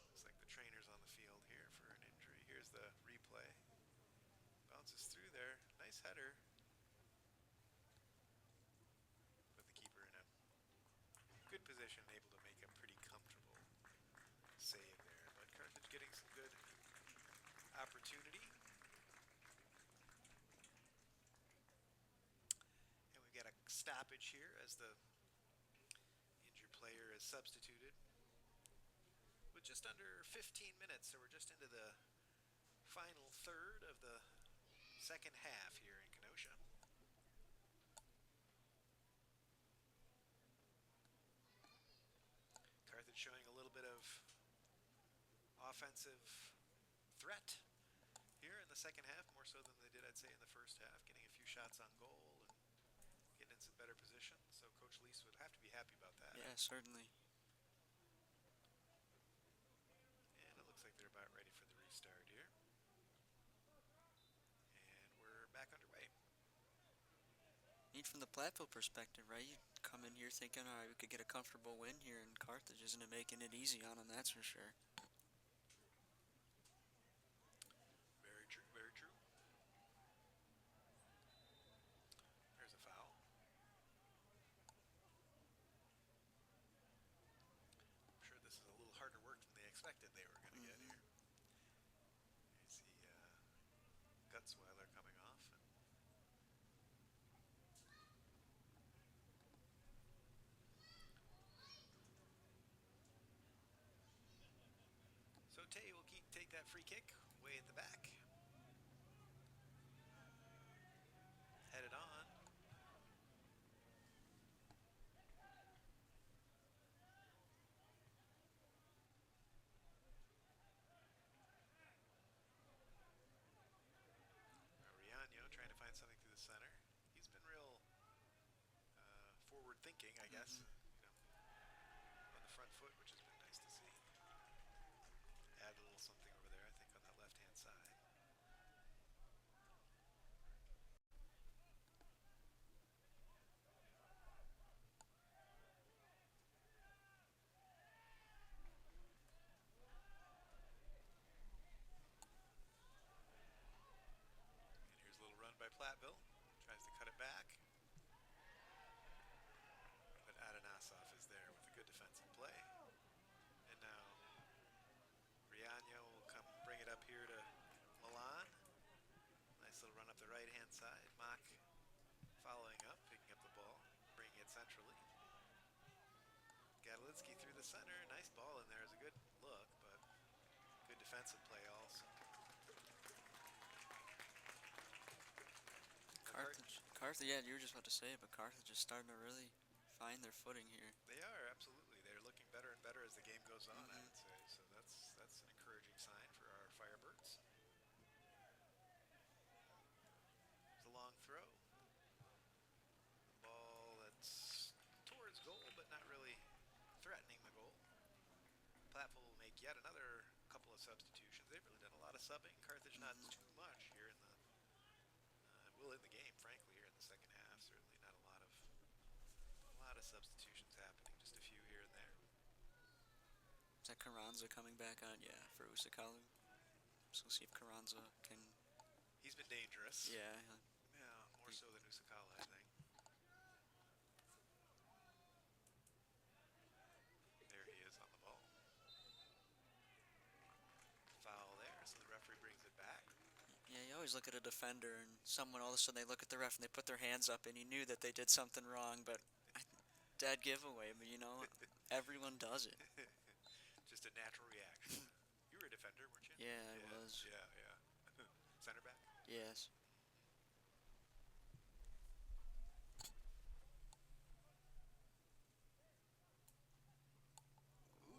Looks like the trainer's on the field here for an injury. Here's the replay. Bounces through there. Nice header. Put the keeper in a good position, able to make a pretty comfortable save there. But Carthage getting some good opportunity. And we've got a stoppage here as the injured player is substituted with just under 15 minutes. So we're just into the final third of the second half here in Kenosha. Carthage showing a little bit of offensive threat here in the second half, more so than they did, I'd say, in the first half, getting a few shots on goal and getting in some better position. So Coach Lease would have to be happy about that. Yeah, certainly. And it looks like they're about ready for the restart here. And we're back underway. Neat from the Platteville perspective, right? You come in here thinking, all right, we could get a comfortable win here in Carthage. Isn't it making it easy on them? That's for sure. Very true, very true. There's a foul. take that free kick way at the back. Headed on. Riano trying to find something through the center. He's been real forward thinking, I guess. On the front foot, which has been nice to see. Add a little something over there, I think, on that left-hand side. And here's a little run by Platteville. Tries to cut it back. But Adanasov is there with a good defensive play. And now Riano will come bring it up here to Milan. Nice little run up the right-hand side. Mock following up, picking up the ball, bringing it centrally. Gadolitsky through the center. Nice ball in there. Is a good look, but good defensive play also. Carthage, yeah, you were just about to say it, but Carthage is starting to really find their footing here. They are, absolutely. They're looking better and better as the game goes on, I would say. So that's an encouraging sign for our Firebirds. It's a long throw. Ball that's towards goal, but not really threatening the goal. Platteville will make yet another couple of substitutions. They've really done a lot of subbing. Carthage not too much here in the in the game, frankly, here in the second half. Certainly not a lot of substitutions happening. Just a few here and there. Is that Carranza coming back on? Yeah, for Usakalu. So we'll see if Carranza can. He's been dangerous. Yeah. Yeah, more so than Usakawa, I think. There he is on the ball. Foul there, so the referee brings it back. Yeah, you always look at a defender and someone all of a sudden they look at the ref and they put their hands up and you knew that they did something wrong, but dead giveaway, but you know, everyone does it. Just a natural reaction. You were a defender, weren't you? Yeah, I was. Yeah. Center back? Yes.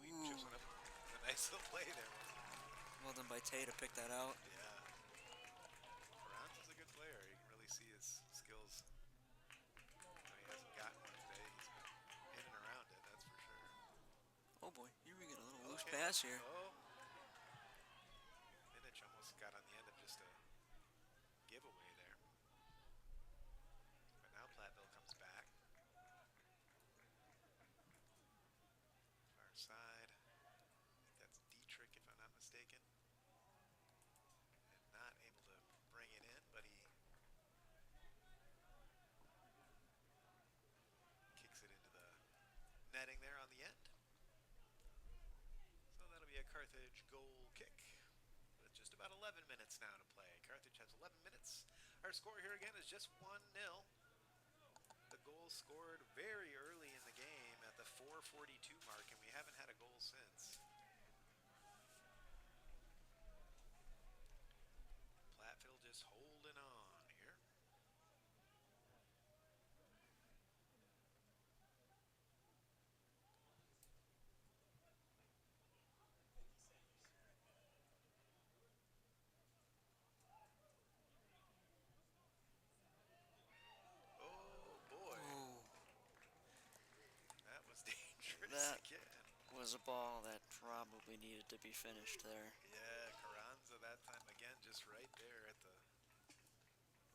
Ooh, he just went up. A nice little play there, wasn't it? Well done by Tay to pick that out. Yeah. Franz is a good player. You can really see his skills. He hasn't gotten one today. He's been in and around it, that's for sure. Oh boy, here we get a little loose pass here. Oh. Minich almost got on the end of just a giveaway there. But now Platteville comes back. Far side. I think that's Dietrich, if I'm not mistaken. And not able to bring it in, but he kicks it into the netting there on the end. So that'll be a Carthage goal kick with just about 11 minutes now to play. Carthage has 11 minutes. Our score here again is just 1-0. The goal scored very early in the game at the 4:42 mark, and we haven't had a goal since. Platteville just holding on here. Oh boy. Ooh. That was dangerous That again. was a ball that probably needed to be finished there. Yeah, Carranza that time again, just right there at the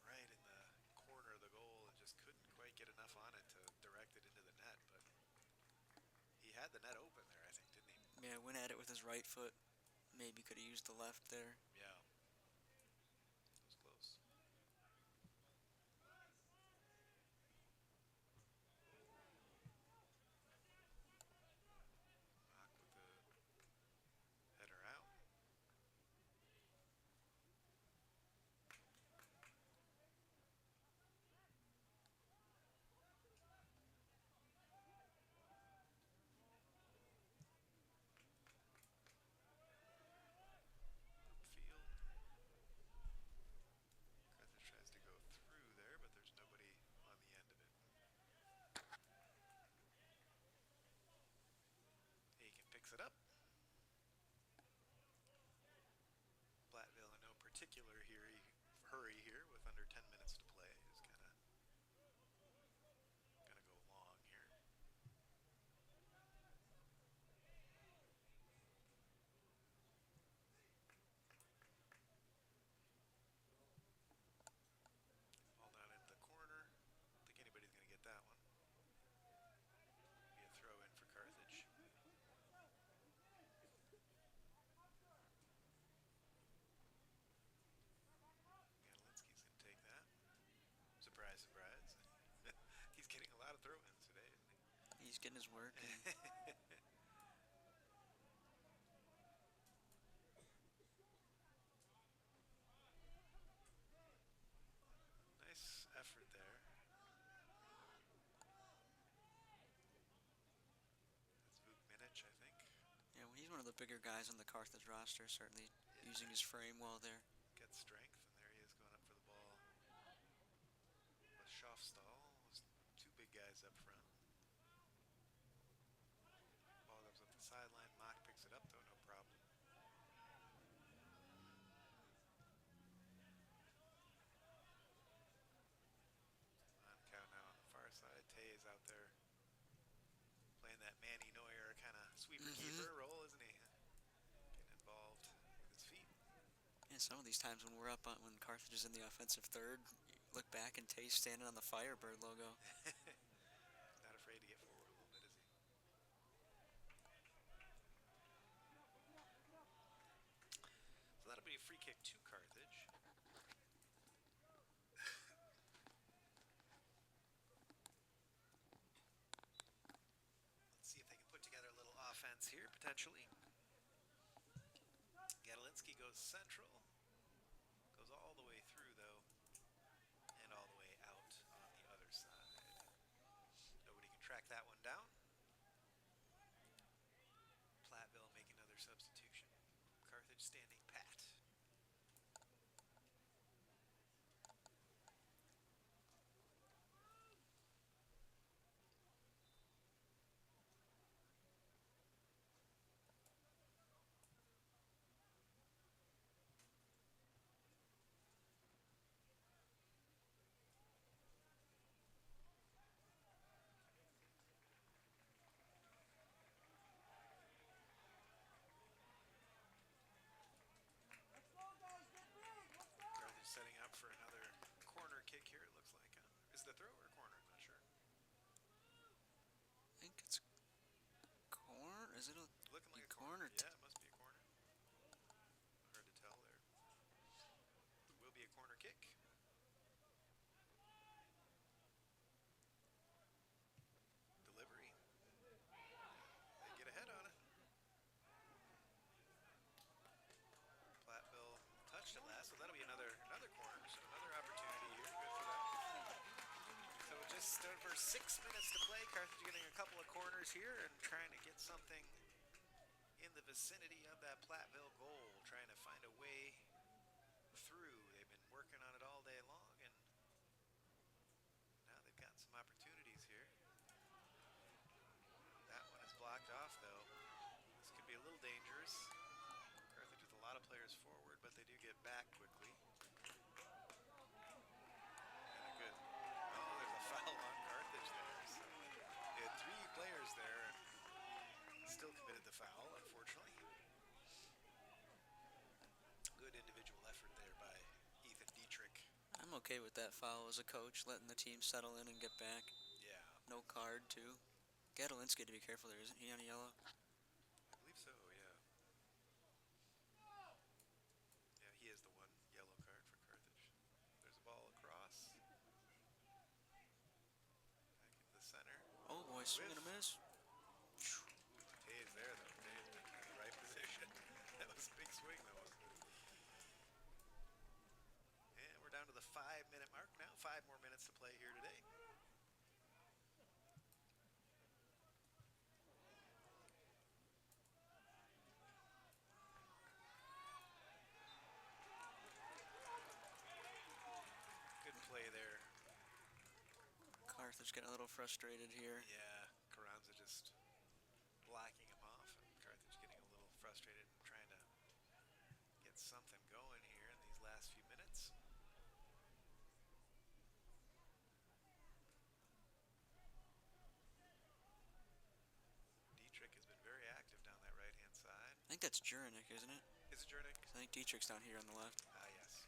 right in the corner of the goal, and just couldn't quite get enough on it to direct it into the net. But he had the net open there, I think, didn't he? Yeah, went at it with his right foot. Maybe could have used the left there. Yeah. It was close. Mock with the header out. He's getting his work. And Nice effort there. That's Vuk Minich, I think. yeah, well, he's one of the bigger guys on the Carthage roster, certainly using his frame well there. Gets strength, and there he is going up for the ball. With Schaafstal, those two big guys up front. Ball goes up the sideline. Mock picks it up, though, no problem. On count now on the far side. Tay is out there playing that Manny Neuer kind of sweeper-keeper role, isn't he? Getting involved with his feet. Yeah, some of these times when we're up on, when Carthage is in the offensive third, you look back and Tay's standing on the Firebird logo. Not afraid to get forward a little bit, is he? So that'll be a free kick to Carthage. Let's see if they can put together a little offense here, potentially. Gadolinsky goes central. Goes all the way through, though. And all the way out on the other side. Nobody can track that one down. Platteville make another substitution. Carthage standing pat. Let's go, guys. Get big. Let's go. Carthage setting up for another corner kick here, it looks like. Is it a throw or a corner? I'm not sure. I think it's corner. Is it a Looking like a corner? Yeah, it must be a corner. Hard to tell there. It will be a corner kick. Delivery. They get ahead on it. Platteville touched it last, so that'll be another corner. So another opportunity here. Good for them. So just over 6 minutes to play. Carthage getting a couple of corners here and trying to get something in the vicinity of that Platteville goal, trying to find a way through. They've been working on it all day long, and now they've got some opportunities here. That one is blocked off, though. This could be a little dangerous. Carthage with a lot of players forward, but they do get back quickly. And a good. Oh, there's a foul on Carthage there. So they had 3 players there and still committed the foul, unfortunately. Good individual effort there by Ethan Dietrich. I'm okay with that foul as a coach, letting the team settle in and get back. Yeah, No card, too. Gadolinsky to be careful there, isn't he on yellow? I believe so, yeah. Yeah, he is the one yellow card for Carthage. There's a ball across. Back into the center. Oh boy, swing and a miss. Tay's there, though. Tay's been in the right position. That was a big swing, though, wasn't it? And we're down to the 5-minute mark now. 5 more minutes to play here today. Good play there. Carthage getting a little frustrated here. Yeah, Carranza just blocking him off, and Carthage getting a little frustrated and trying to get something going here in these last few minutes. Dietrich has been very active down that right-hand side. I think that's Jurinick, isn't it? Is it Jernick? I think Dietrich's down here on the left. Ah, yes.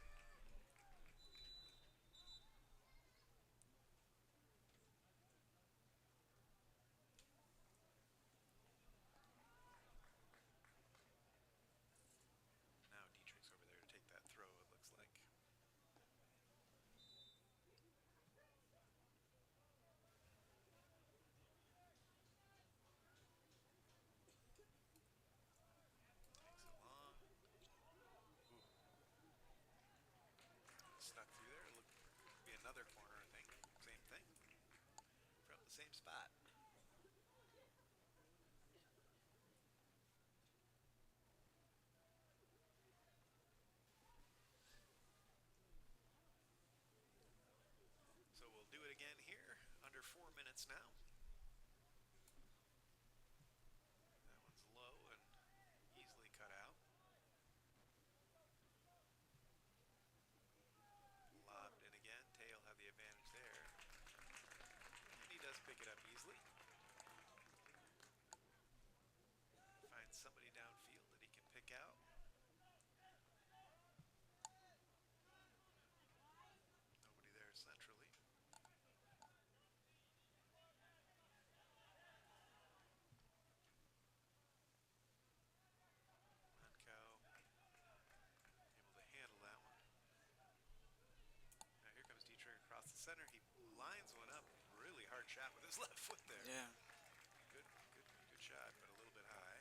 Now Dietrich's over there to take that throw, it looks like. another corner, I think. Same thing. From the same spot. So we'll do it again here. Under 4 minutes now. That one's low and easily cut out. Lobbed in again. Tay will have the advantage there. And he does pick it up easily. Finds somebody downfield that he can pick out. Nobody there centrally. Mancow able to handle that one. Now here comes Dietrich across the center. He lines one up. Really hard shot with his left foot there. Yeah. Good shot, but a little bit high.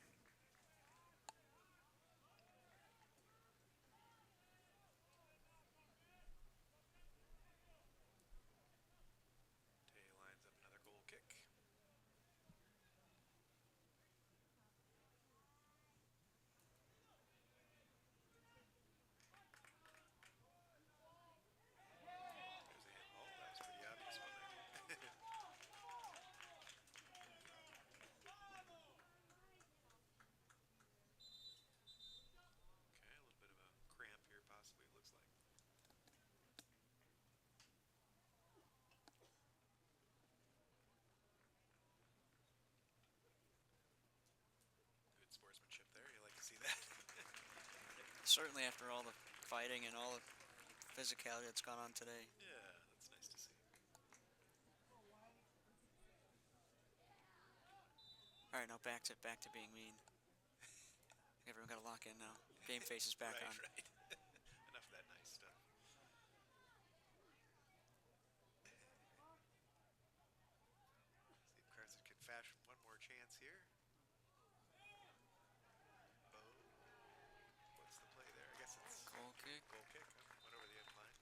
Tay lines up another goal kick. There's a handball. That was pretty obvious one there. Okay, a little bit of a cramp here possibly, it looks like. Good sportsmanship there. You like to see that. Certainly after all the fighting and all the physicality that's gone on today. Yeah, that's nice to see. All right, now back to being mean. Everyone got to lock in now. Game face is back on. Right. Enough of that nice stuff. See if Carthage can fashion one more chance here. Oh, what's the play there? I guess it's Goal kick. goal kick. Huh? Went over the end line.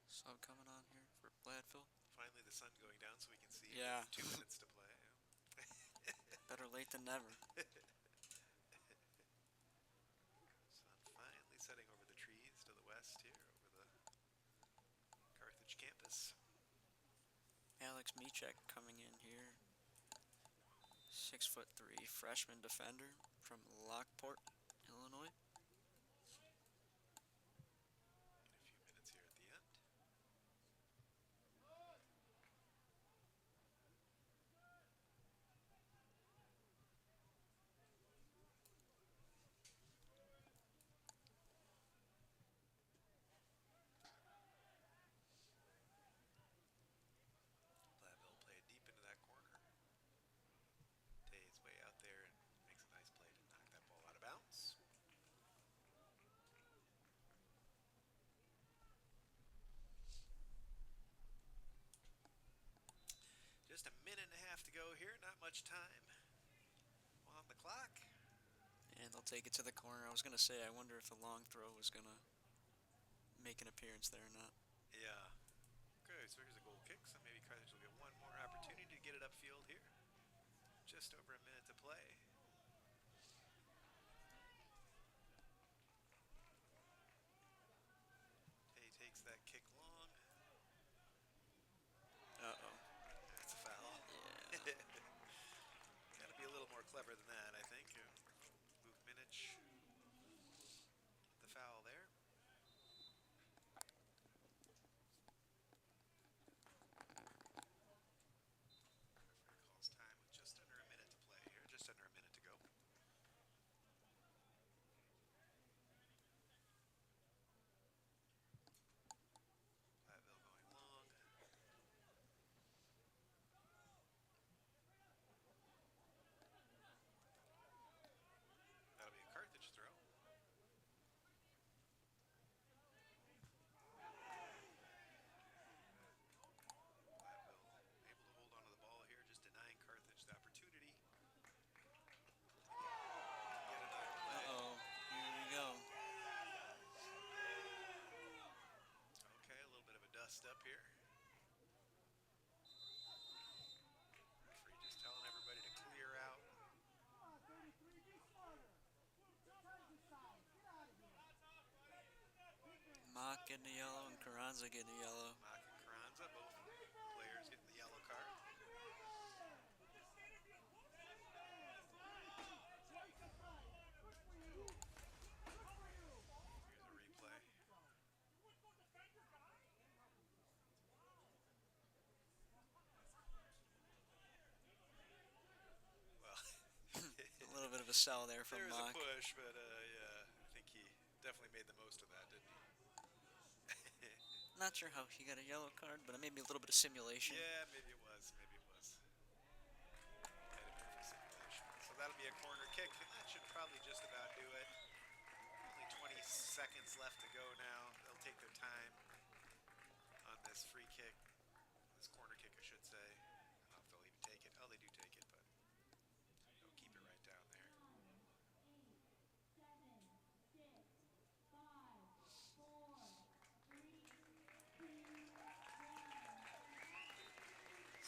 Sub coming on here for Platteville. Finally, the sun going down so we can see. Yeah. 2 minutes to play. Better late than never. Sun finally setting over the trees to the west here, over the Carthage campus. Alex Michek coming in here. 6'3", freshman defender from Lockport, Illinois. Get a few minutes here at the end. Platteville played deep into that corner. Tay's way out there and makes a nice play to knock that ball out of bounds. Just a minute and a half to go here, not much time on the clock. And they'll take it to the corner. I was going to say, I wonder if the long throw was going to make an appearance there or not. Yeah. Okay, so here's a goal kick, so maybe Carthage will get one more opportunity to get it upfield here. Just over a minute to play. Tay takes that kick long. Uh-oh. That's a foul. Yeah. Gotta be a little more clever than that, I think. Luke Minich, the foul there. Referee calls time with just under a minute to play here, just under a minute to go. Platteville going long. getting a yellow and Carranza getting a yellow. Mock and Carranza, both players getting the yellow card. Here's a replay. Well, A little bit of a sell there from there was Mock. a push, but yeah, I think he definitely made the most of that, didn't he? Not sure how he got a yellow card, but maybe a little bit of simulation. Yeah, maybe it was. Maybe it was. Might have been for simulation. So that'll be a corner kick, and that should probably just about do it. Only 20 seconds left to go now. They'll take their time on this free kick. This corner kick, I should say. I don't know if they'll even take it. Oh, they do take it, but they'll keep it right down there.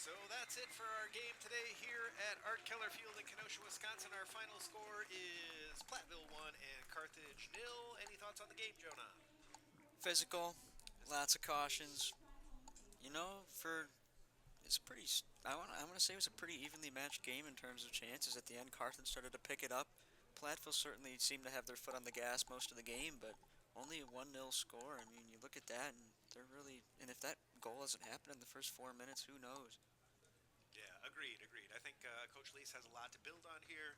So that's it for our game today here at Art Keller Field in Kenosha, Wisconsin. Our final score is Platteville 1 and Carthage 0. Any thoughts on the game, Jonah? Physical, lots of cautions. You know, it's pretty. I want to say it was a pretty evenly matched game in terms of chances. At the end, Carthage started to pick it up. Platteville certainly seemed to have their foot on the gas most of the game, but only a 1-0 score. I mean, you look at that, and they're really. And if that goal doesn't happen in the first 4 minutes, who knows? Yeah, agreed. I think Coach Lease has a lot to build on here.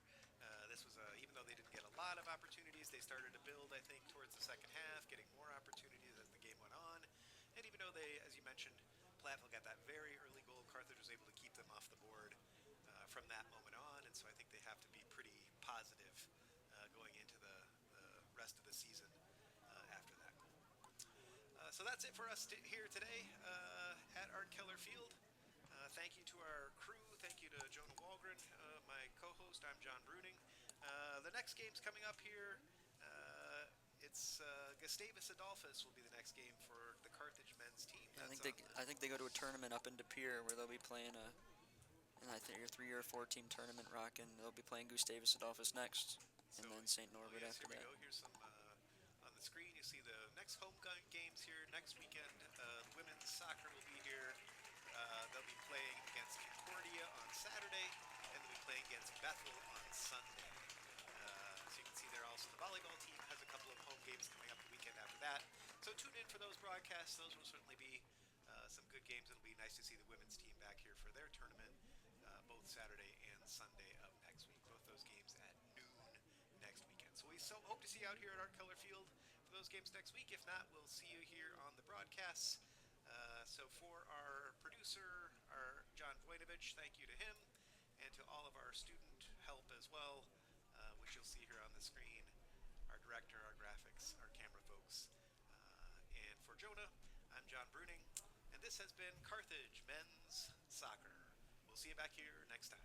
This was even though they didn't get a lot of opportunities, they started to build, I think, towards the second half, getting more opportunities as the game went on. And even though they, as you mentioned, Platteville got that very early goal, Carthage was able to keep them off the board from that moment on. And so I think they have to be pretty positive going into the rest of the season after that goal. So that's it for us here today at Art Keller Field. Thank you to our crew. Thank you to Jonah Wallgren, my co-host. I'm John Bruning. The next game's coming up here. It's Gustavus Adolphus will be the next game for the Carthage men's team. I think they go to a tournament up in De Pere where they'll be playing I think a 3 or 4 team tournament rocking. They'll be playing Gustavus Adolphus next, and then St. Norbert after here that. We go. Here's some on the screen. You see the next home games here next weekend. Women's soccer will be here. They'll be playing against Concordia on Saturday, and they'll be playing against Bethel on Sunday. So you can see there also the volleyball team has a couple of home games coming up the weekend after that. So tune in for those broadcasts. Those will certainly be some good games. It'll be nice to see the women's team back here for their tournament both Saturday and Sunday of next week. Both those games at noon next weekend. So we hope to see you out here at Art Keller Field for those games next week. If not, we'll see you here on the broadcasts. So for our producer, our John Vojnovich, thank you to him, and to all of our student help as well, which you'll see here on the screen, our director, our graphics, our camera folks. And for Jonah, I'm John Bruning, and this has been Carthage Men's Soccer. We'll see you back here next time.